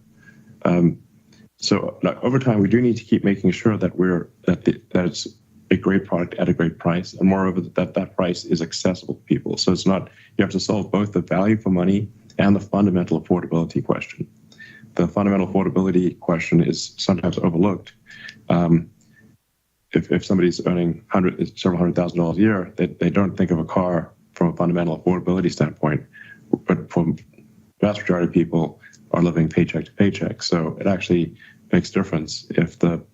So over time, we do need to keep making sure that that it's a great product at a great price, and moreover, that price is accessible to people. So it's not, you have to solve both the value for money and the fundamental affordability question. The fundamental affordability question is sometimes overlooked. If somebody's earning several $100,000 a year, they don't think of a car from a fundamental affordability standpoint. But for the vast majority of people are living paycheck to paycheck. So it actually makes difference if the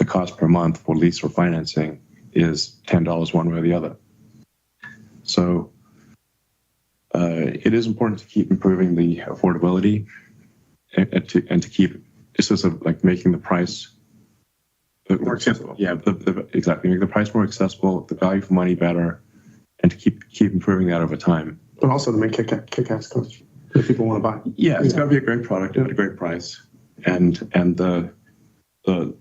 cost per month for lease or financing is $10 one way or the other. So it is important to keep improving the affordability and to keep, it's just like making the price More accessible. Yeah, exactly. Make the price more accessible, the value for money better, and to keep improving that over time. But also to make kick-ass cars that people want to buy. Yeah, it's got to be a great product at a great price, and the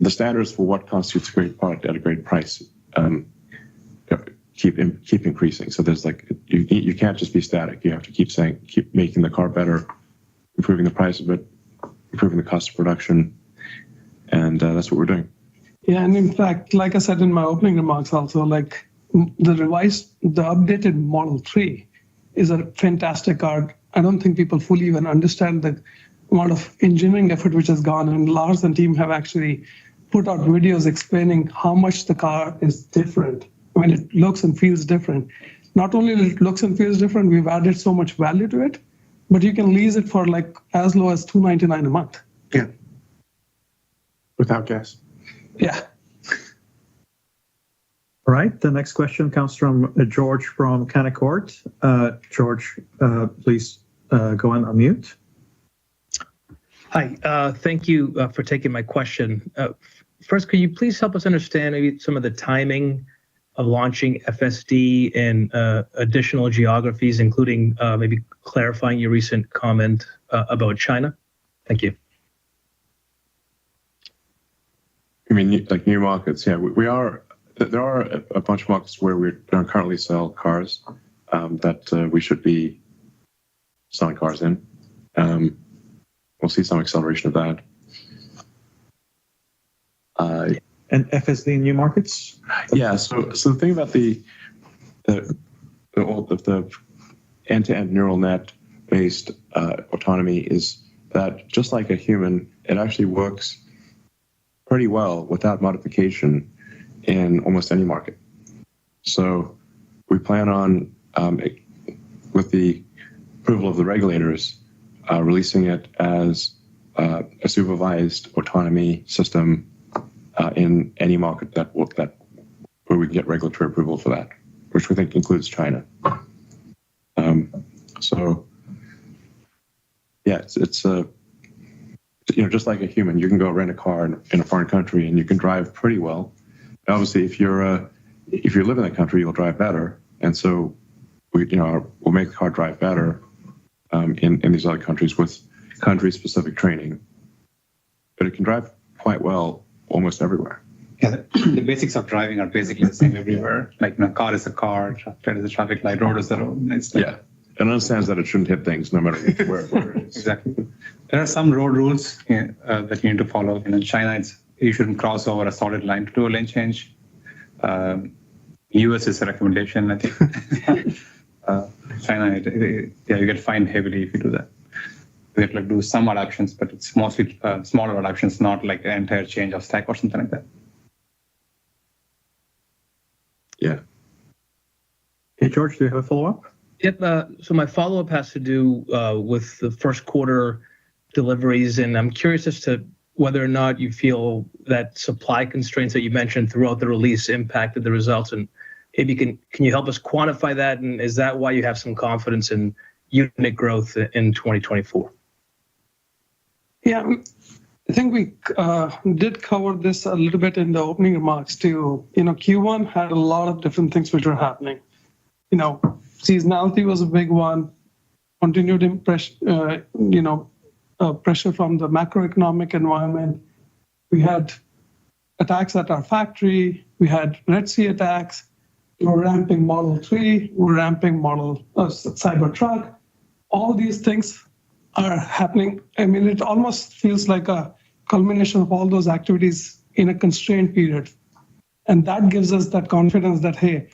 standards for what constitutes a great product at a great price keep increasing. So there's like you can't just be static. You have to keep making the car better, improving the price of it, improving the cost of production, and that's what we're doing. Yeah, and in fact, like I said in my opening remarks also, like the updated Model 3 is a fantastic car. I don't think people fully even understand the amount of engineering effort which has gone, and Lars and team have actually put out videos explaining how much the car is different. I mean, it looks and feels different. Not only it looks and feels different, we've added so much value to it, but you can lease it for like as low as $299 a month. Yeah. Without gas. Yeah. All right. The next question comes from George from Canaccord. George, please go and unmute. Hi. Thank you for taking my question. First, could you please help us understand maybe some of the timing of launching FSD in additional geographies, including maybe clarifying your recent comment about China? Thank you. I mean, like new markets, yeah, there are a bunch of markets where we don't currently sell cars that we should be selling cars in. We'll see some acceleration of that. And FSD in new markets? Yeah, so the thing about the end-to-end neural net based autonomy is that just like a human, it actually works pretty well without modification in almost any market. So we plan on, with the approval of the regulators, releasing it as a supervised autonomy system in any market where we can get regulatory approval for that, which we think includes China. So yeah, it's just like a human, you can go rent a car in a foreign country and you can drive pretty well. Obviously, if you live in that country, you'll drive better, and so we'll make the car drive better in these other countries with country-specific training. But it can drive quite well almost everywhere. Yeah, the basics of driving are basically the same everywhere. Like, car is a car, traffic is a traffic light, road is the road. It's like, yeah, it understands that it shouldn't hit things no matter where it is. Exactly. There are some road rules that you need to follow. In China, you shouldn't cross over a solid line to do a lane change. US is a recommendation, I think. China, you get fined heavily if you do that. We have to do some adaptations, but it's mostly smaller adaptations, not like an entire change of stack or something like that. Yeah. Hey, George, do you have a follow-up? Yep. So my follow-up has to do with the first quarter deliveries, and I'm curious as to whether or not you feel that supply constraints that you mentioned throughout the release impacted the results, and maybe can you help us quantify that, and is that why you have some confidence in unit growth in 2024? Yeah, I think we did cover this a little bit in the opening remarks too. Q1 had a lot of different things which were happening. Seasonality was a big one, continued pressure from the macroeconomic environment. We had attacks at our factory. We had Red Sea attacks. We're ramping Model 3. We're ramping Cybertruck. All these things are happening. I mean, it almost feels like a culmination of all those activities in a constrained period. And that gives us that confidence that, hey,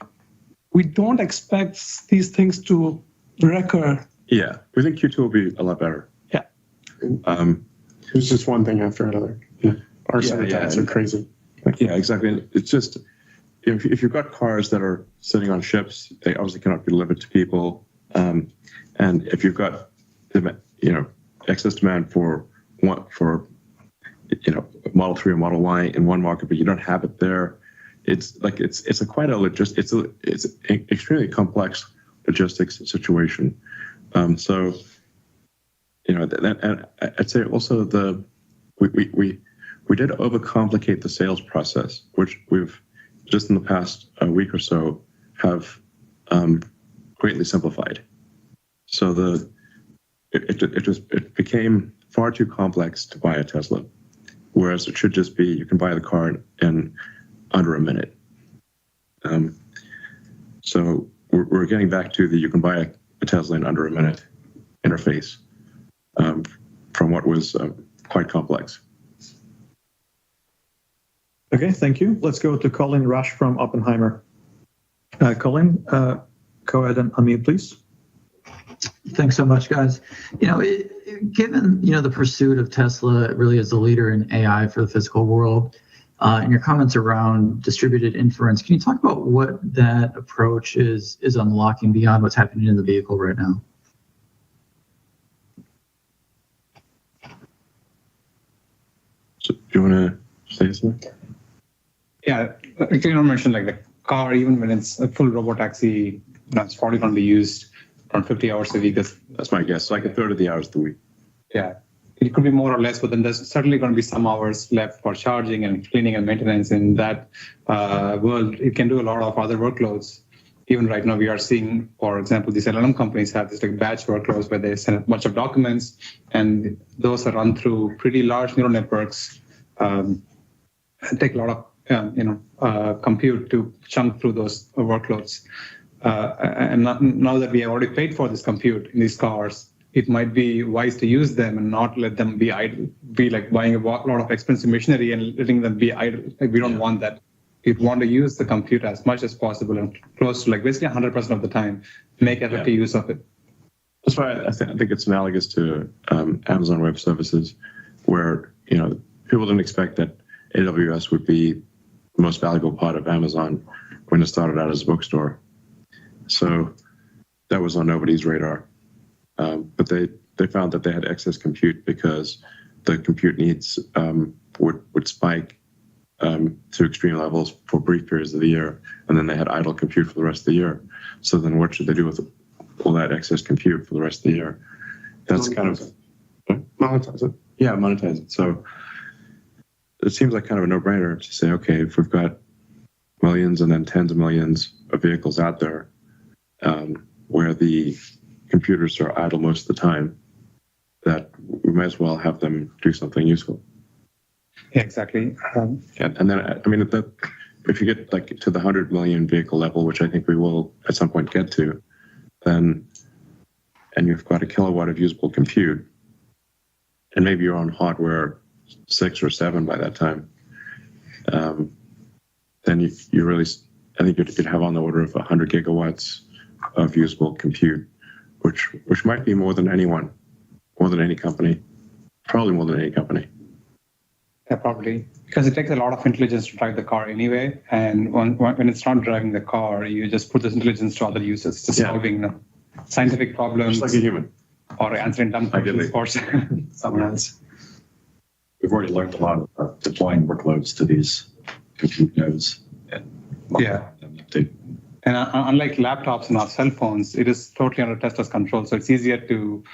we don't expect these things to recur. Yeah, we think Q2 will be a lot better. Yeah. It's just one thing after another. Yeah. Our attacks are crazy. Yeah, exactly. It's just, if you've got cars that are sitting on ships, they obviously cannot be delivered to people. And if you've got, excess demand for Model 3 or Model Y in one market, but you don't have it there, it's an extremely complex logistics situation. So, and I'd say also we did overcomplicate the sales process, which we've just in the past week or so have greatly simplified. So it became far too complex to buy a Tesla, whereas it should just be you can buy the car in under a minute. So we're getting back to the you can buy a Tesla in under a minute interface from what was quite complex. Okay, thank you. Let's go to Colin Rush from Oppenheimer. Colin, go ahead and unmute, please. Thanks so much, guys. Given the pursuit of Tesla really as a leader in AI for the physical world, and your comments around distributed inference, can you talk about what that approach is unlocking beyond what's happening in the vehicle right now? So do you want to say something? Yeah, you mentioned like the car, even when it's a full robotaxi, it's probably going to be used around 50 hours a week. That's my guess. Like a third of the hours of the week. Yeah, it could be more or less, but then there's certainly going to be some hours left for charging and cleaning and maintenance. In that world, it can do a lot of other workloads. Even right now, we are seeing, for example, these LLM companies have this like batch workloads where they send a bunch of documents, and those are run through pretty large neural networks. And take a lot of compute to chunk through those workloads. And now that we have already paid for this compute in these cars, it might be wise to use them and not let them be idle, be like buying a lot of expensive machinery and letting them be idle. Like we don't want that. We want to use the compute as much as possible and close to like basically 100% of the time, make effective use of it. That's why I think it's analogous to Amazon Web Services, where people didn't expect that AWS would be the most valuable part of Amazon when it started out as a bookstore. So that was on nobody's radar. But they found that they had excess compute because the compute needs would spike to extreme levels for brief periods of the year, and then they had idle compute for the rest of the year. So then what should they do with all that excess compute for the rest of the year? That's Monetize it. Yeah, monetize it. So it seems like kind of a no-brainer to say, okay, if we've got millions and then tens of millions of vehicles out there where the computers are idle most of the time, that we might as well have them do something useful. Yeah, exactly. And then, I mean, if you get like to the 100 million vehicle level, which I think we will at some point get to, then, and you've got a kilowatt of usable compute, and maybe you're on hardware 6 or 7 by that time, then you really, I think you'd have on the order of 100 gigawatts of usable compute, which might be more than anyone, more than any company, probably more than any company. Yeah, probably. Because it takes a lot of intelligence to drive the car anyway. And when it's not driving the car, you just put this intelligence to other uses, to solving scientific problems. Just like a human. Or answering dumb questions for someone else. We've already learned a lot of deploying workloads to these compute nodes. And unlike laptops and our cell phones, it is totally under Tesla's control. So it's easier to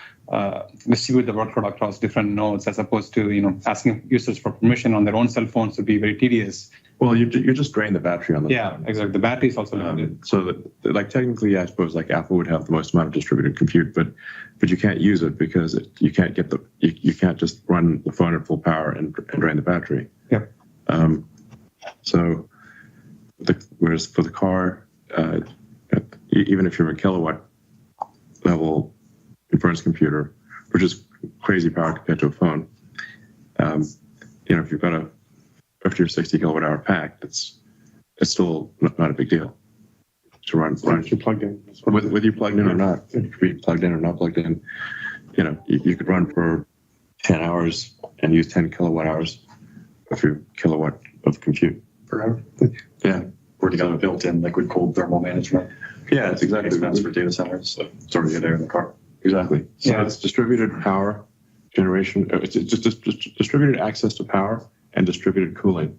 distribute the workload across different nodes as opposed to, asking users for permission on their own cell phones would be very tedious. Well, you just drain the battery on the phone. Exactly. The battery is also limited. So technically, I suppose like Apple would have the most amount of distributed compute, but you can't use it because you can't get you can't just run the phone at full power and drain the battery. Yep. So whereas for the car, even if you're a kilowatt level inference computer, which is crazy power compared to a phone, if you've got a 50 or 60 kilowatt hour pack, it's still not a big deal to run. If you're plugged in. Whether you plugged in or not, you could be plugged in or not plugged in. You could run for 10 hours and use 10 kilowatt hours of your kilowatt of compute. Forever. Yeah. Already got a built-in liquid cooled thermal management. Yeah, it's exactly expense for data centers. So it's already there in the car. Exactly. So it's distributed power generation. It's just distributed access to power and distributed cooling,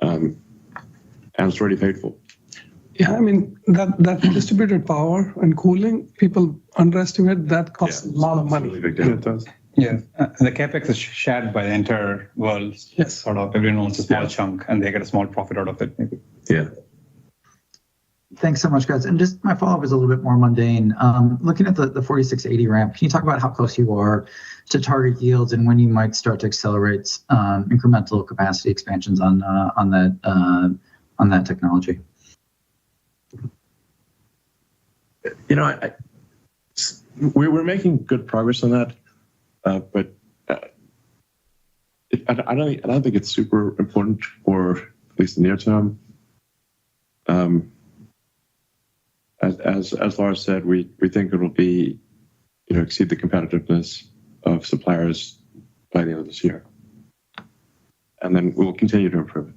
and it's already paid for. Yeah, I mean that distributed power and cooling, people underestimate that costs a lot of money. Really big deal. It does. Yeah, and the capex is shared by the entire world. Yes. Sort of everyone owns a small chunk, and they get a small profit out of it. Maybe. Yeah. Thanks so much, guys. And just my follow-up is a little bit more mundane. Looking at the 4680 ramp, can you talk about how close you are to target yields and when you might start to accelerate incremental capacity expansions on that technology? We're making good progress on that, but I don't think it's super important for at least the near term. As Lars said, we think it'll be, exceed the competitiveness of suppliers by the end of this year, and then we'll continue to improve it.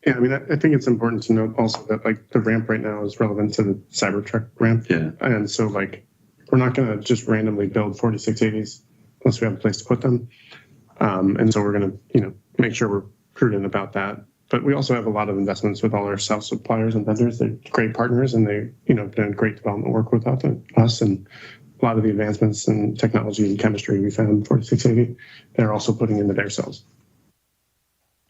Yeah, I mean, I think it's important to note also that the ramp right now is relevant to the Cybertruck ramp. Yeah. And so we're not going to just randomly build 4680s unless we have a place to put them. And so we're going to, make sure we're prudent about that. But we also have a lot of investments with all our cell suppliers and vendors. They're great partners, and they, done great development work with us. And a lot of the advancements in technology and chemistry we found in 4680, they're also putting into their cells.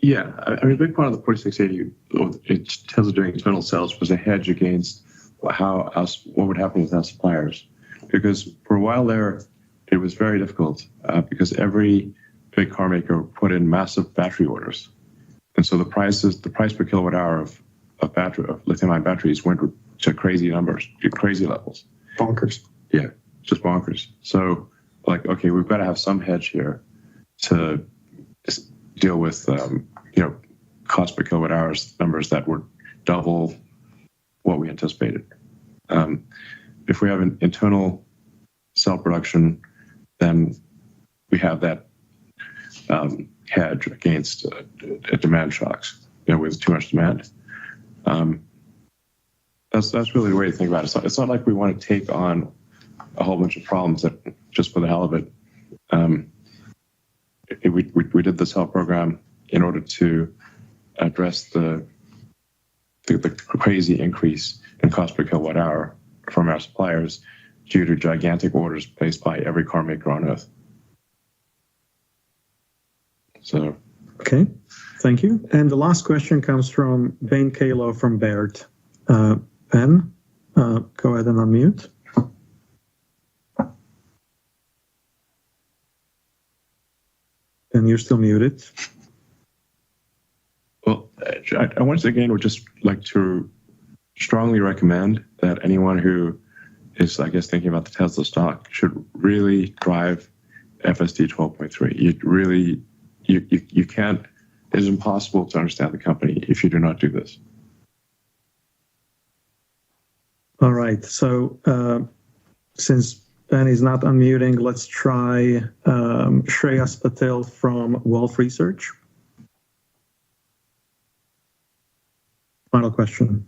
Yeah, I mean, a big part of the 4680, Tesla doing internal cells was a hedge against what would happen with our suppliers. Because for a while there, it was very difficult because every big car maker put in massive battery orders. And so the price per kilowatt hour of lithium-ion batteries went to crazy numbers, to crazy levels. Bonkers. Yeah, just bonkers. So okay, we've got to have some hedge here to deal with, cost per kilowatt hours numbers that were double what we anticipated. If we have an internal cell production, then we have that hedge against demand shocks, with too much demand. That's really the way to think about it. It's not like we want to take on a whole bunch of problems that just for the hell of it. We did the cell program in order to address the crazy increase in cost per kilowatt hour from our suppliers due to gigantic orders placed by every car maker on Earth. So, okay, thank you. And the last question comes from Ben Kalo from Baird. Ben, go ahead and unmute. And you're still muted. Well, I once again would just like to strongly recommend that anyone who is, thinking about the Tesla stock should really drive FSD 12.3. You can't, it is impossible to understand the company if you do not do this. All right, so since Ben is not unmuting, let's try Shreyas Patel from Wolfe Research. Final question.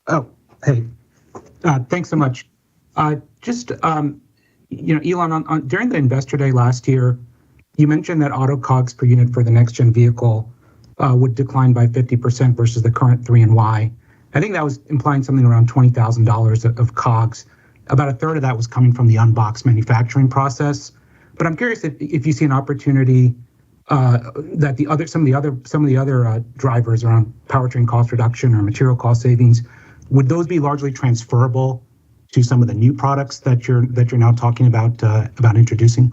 Oh, hey, thanks so much. Elon, during the Investor Day last year, you mentioned that auto COGS per unit for the next-gen vehicle would decline by 50% versus the current 3 and Y. I think that was implying something around $20,000 of COGS. About a third of that was coming from the unboxed manufacturing process. But I'm curious if you see an opportunity that some of the other drivers around powertrain cost reduction or material cost savings, would those be largely transferable to some of the new products that you're now talking about introducing?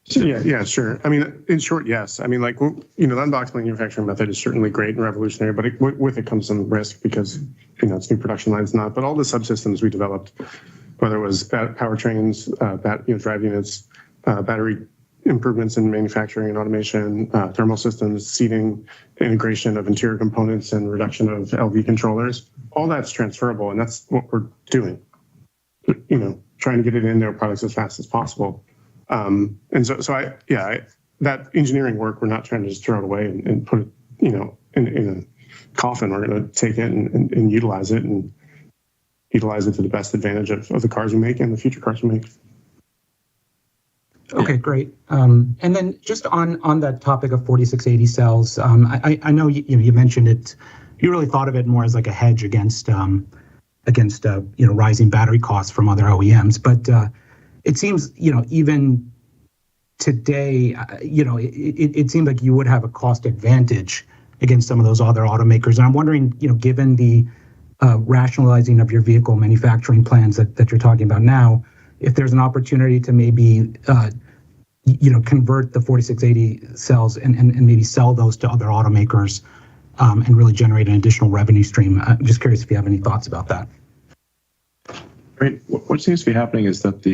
Yeah, sure. I mean, in short, yes. I mean, the unboxed manufacturing method is certainly great and revolutionary, but with it comes some risk because, it's new production lines, not. But all the subsystems we developed, whether it was powertrains, drive units, battery improvements in manufacturing and automation, thermal systems, seating, integration of interior components, and reduction of LV controllers, all that's transferable, and that's what we're doing. Trying to get it into our products as fast as possible. And so that engineering work, we're not trying to just throw it away and put it, in a coffin. We're going to take it and utilize it to the best advantage of the cars we make and the future cars we make. Okay, great. And then just on that topic of 4680 cells, I know you mentioned it. You really thought of it more as like a hedge against rising battery costs from other OEMs, but it seems even today it seems like you would have a cost advantage against some of those other automakers. And I'm wondering, given the rationalizing of your vehicle manufacturing plans that you're talking about now, if there's an opportunity to maybe convert the 4680 cells and maybe sell those to other automakers and really generate an additional revenue stream. I'm just curious if you have any thoughts about that. Right. What seems to be happening is that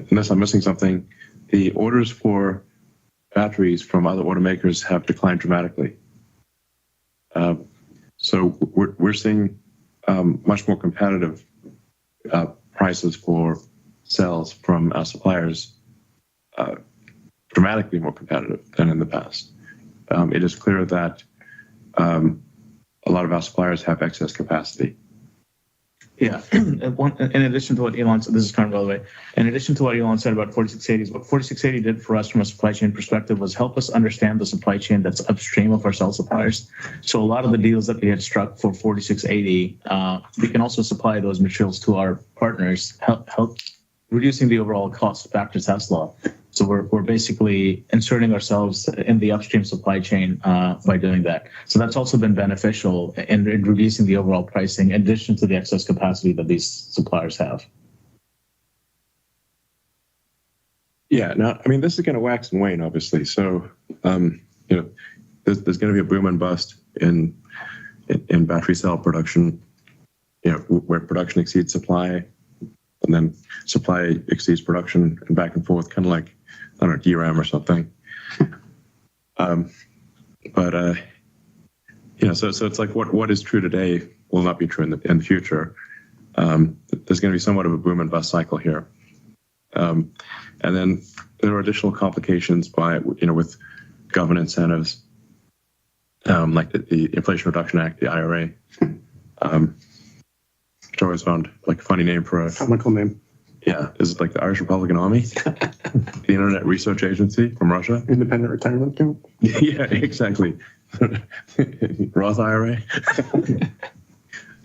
unless I'm missing something, the orders for batteries from other automakers have declined dramatically. So we're seeing much more competitive prices for cells from our suppliers, dramatically more competitive than in the past. It is clear that a lot of our suppliers have excess capacity. Yeah. In addition to what Elon said, this is Karan, by the way. In addition to what Elon said about 4680s, what 4680 did for us from a supply chain perspective was help us understand the supply chain that's upstream of our cell suppliers. So a lot of the deals that we had struck for 4680, we can also supply those materials to our partners, help reducing the overall cost back to Tesla. So we're basically inserting ourselves in the upstream supply chain by doing that. So that's also been beneficial in reducing the overall pricing in addition to the excess capacity that these suppliers have. Yeah, now, I mean, this is going to wax and wane, obviously. So, there's going to be a boom and bust in battery cell production, where production exceeds supply, and then supply exceeds production and back and forth, kind of like, I don't know, DRAM or something. So it's like what is true today will not be true in the future. There's going to be somewhat of a boom and bust cycle here. And then there are additional complications with government incentives, like the Inflation Reduction Act, the IRA, which I always found like a funny name for a comical name. Yeah, is it like the Irish Republican Army, the Internet Research Agency from Russia? Independent retirement account? Yeah, exactly. Roth IRA.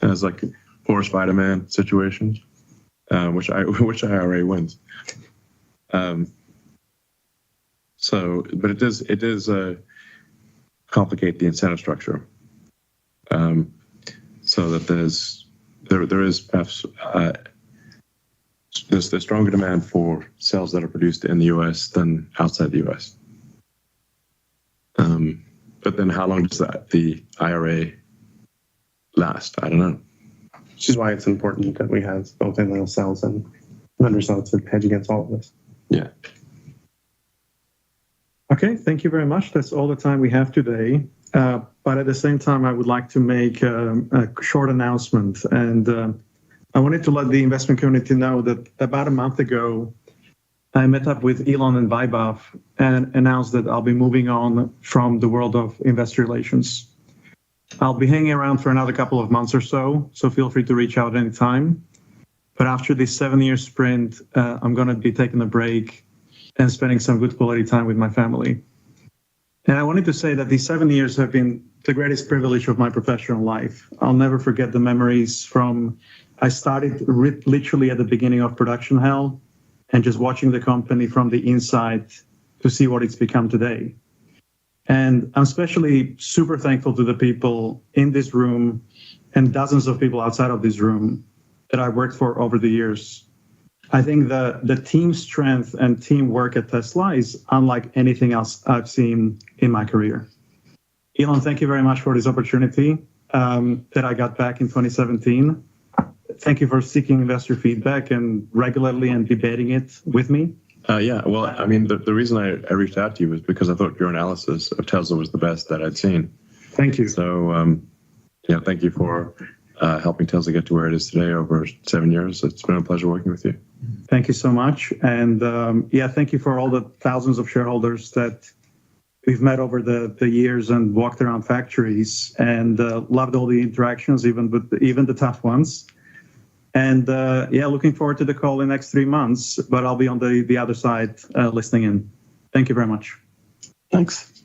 It's like poor Spider-Man situations, which IRA wins. But it does complicate the incentive structure, so that there is perhaps. There's stronger demand for cells that are produced in the U.S. than outside the U.S. But then how long does the IRA last? I don't know. Which is why it's important that we have both in-line cells and under cells to hedge against all of this. Yeah. Okay, thank you very much. That's all the time we have today. But at the same time, I would like to make a short announcement. And I wanted to let the investment community know that about a month ago, I met up with Elon and Vaibhav and announced that I'll be moving on from the world of investor relations. I'll be hanging around for another couple of months or so feel free to reach out anytime. But after this 7-year sprint, I'm going to be taking a break and spending some good quality time with my family. And I wanted to say that these 7 years have been the greatest privilege of my professional life. I'll never forget the memories from, I started literally at the beginning of production hell and just watching the company from the inside to see what it's become today. And I'm especially super thankful to the people in this room and dozens of people outside of this room that I worked for over the years. I think the team strength and teamwork at Tesla is unlike anything else I've seen in my career. Elon, thank you very much for this opportunity that I got back in 2017. Thank you for seeking investor feedback and regularly and debating it with me. Yeah, well, I mean, the reason I reached out to you was because I thought your analysis of Tesla was the best that I'd seen. Thank you. So, thank you for helping Tesla get to where it is today over 7 years. It's been a pleasure working with you. Thank you so much. And thank you for all the thousands of shareholders that we've met over the years and walked around factories and loved all the interactions, even the tough ones. And looking forward to the call in the next 3 months, but I'll be on the other side listening in. Thank you very much. Thanks.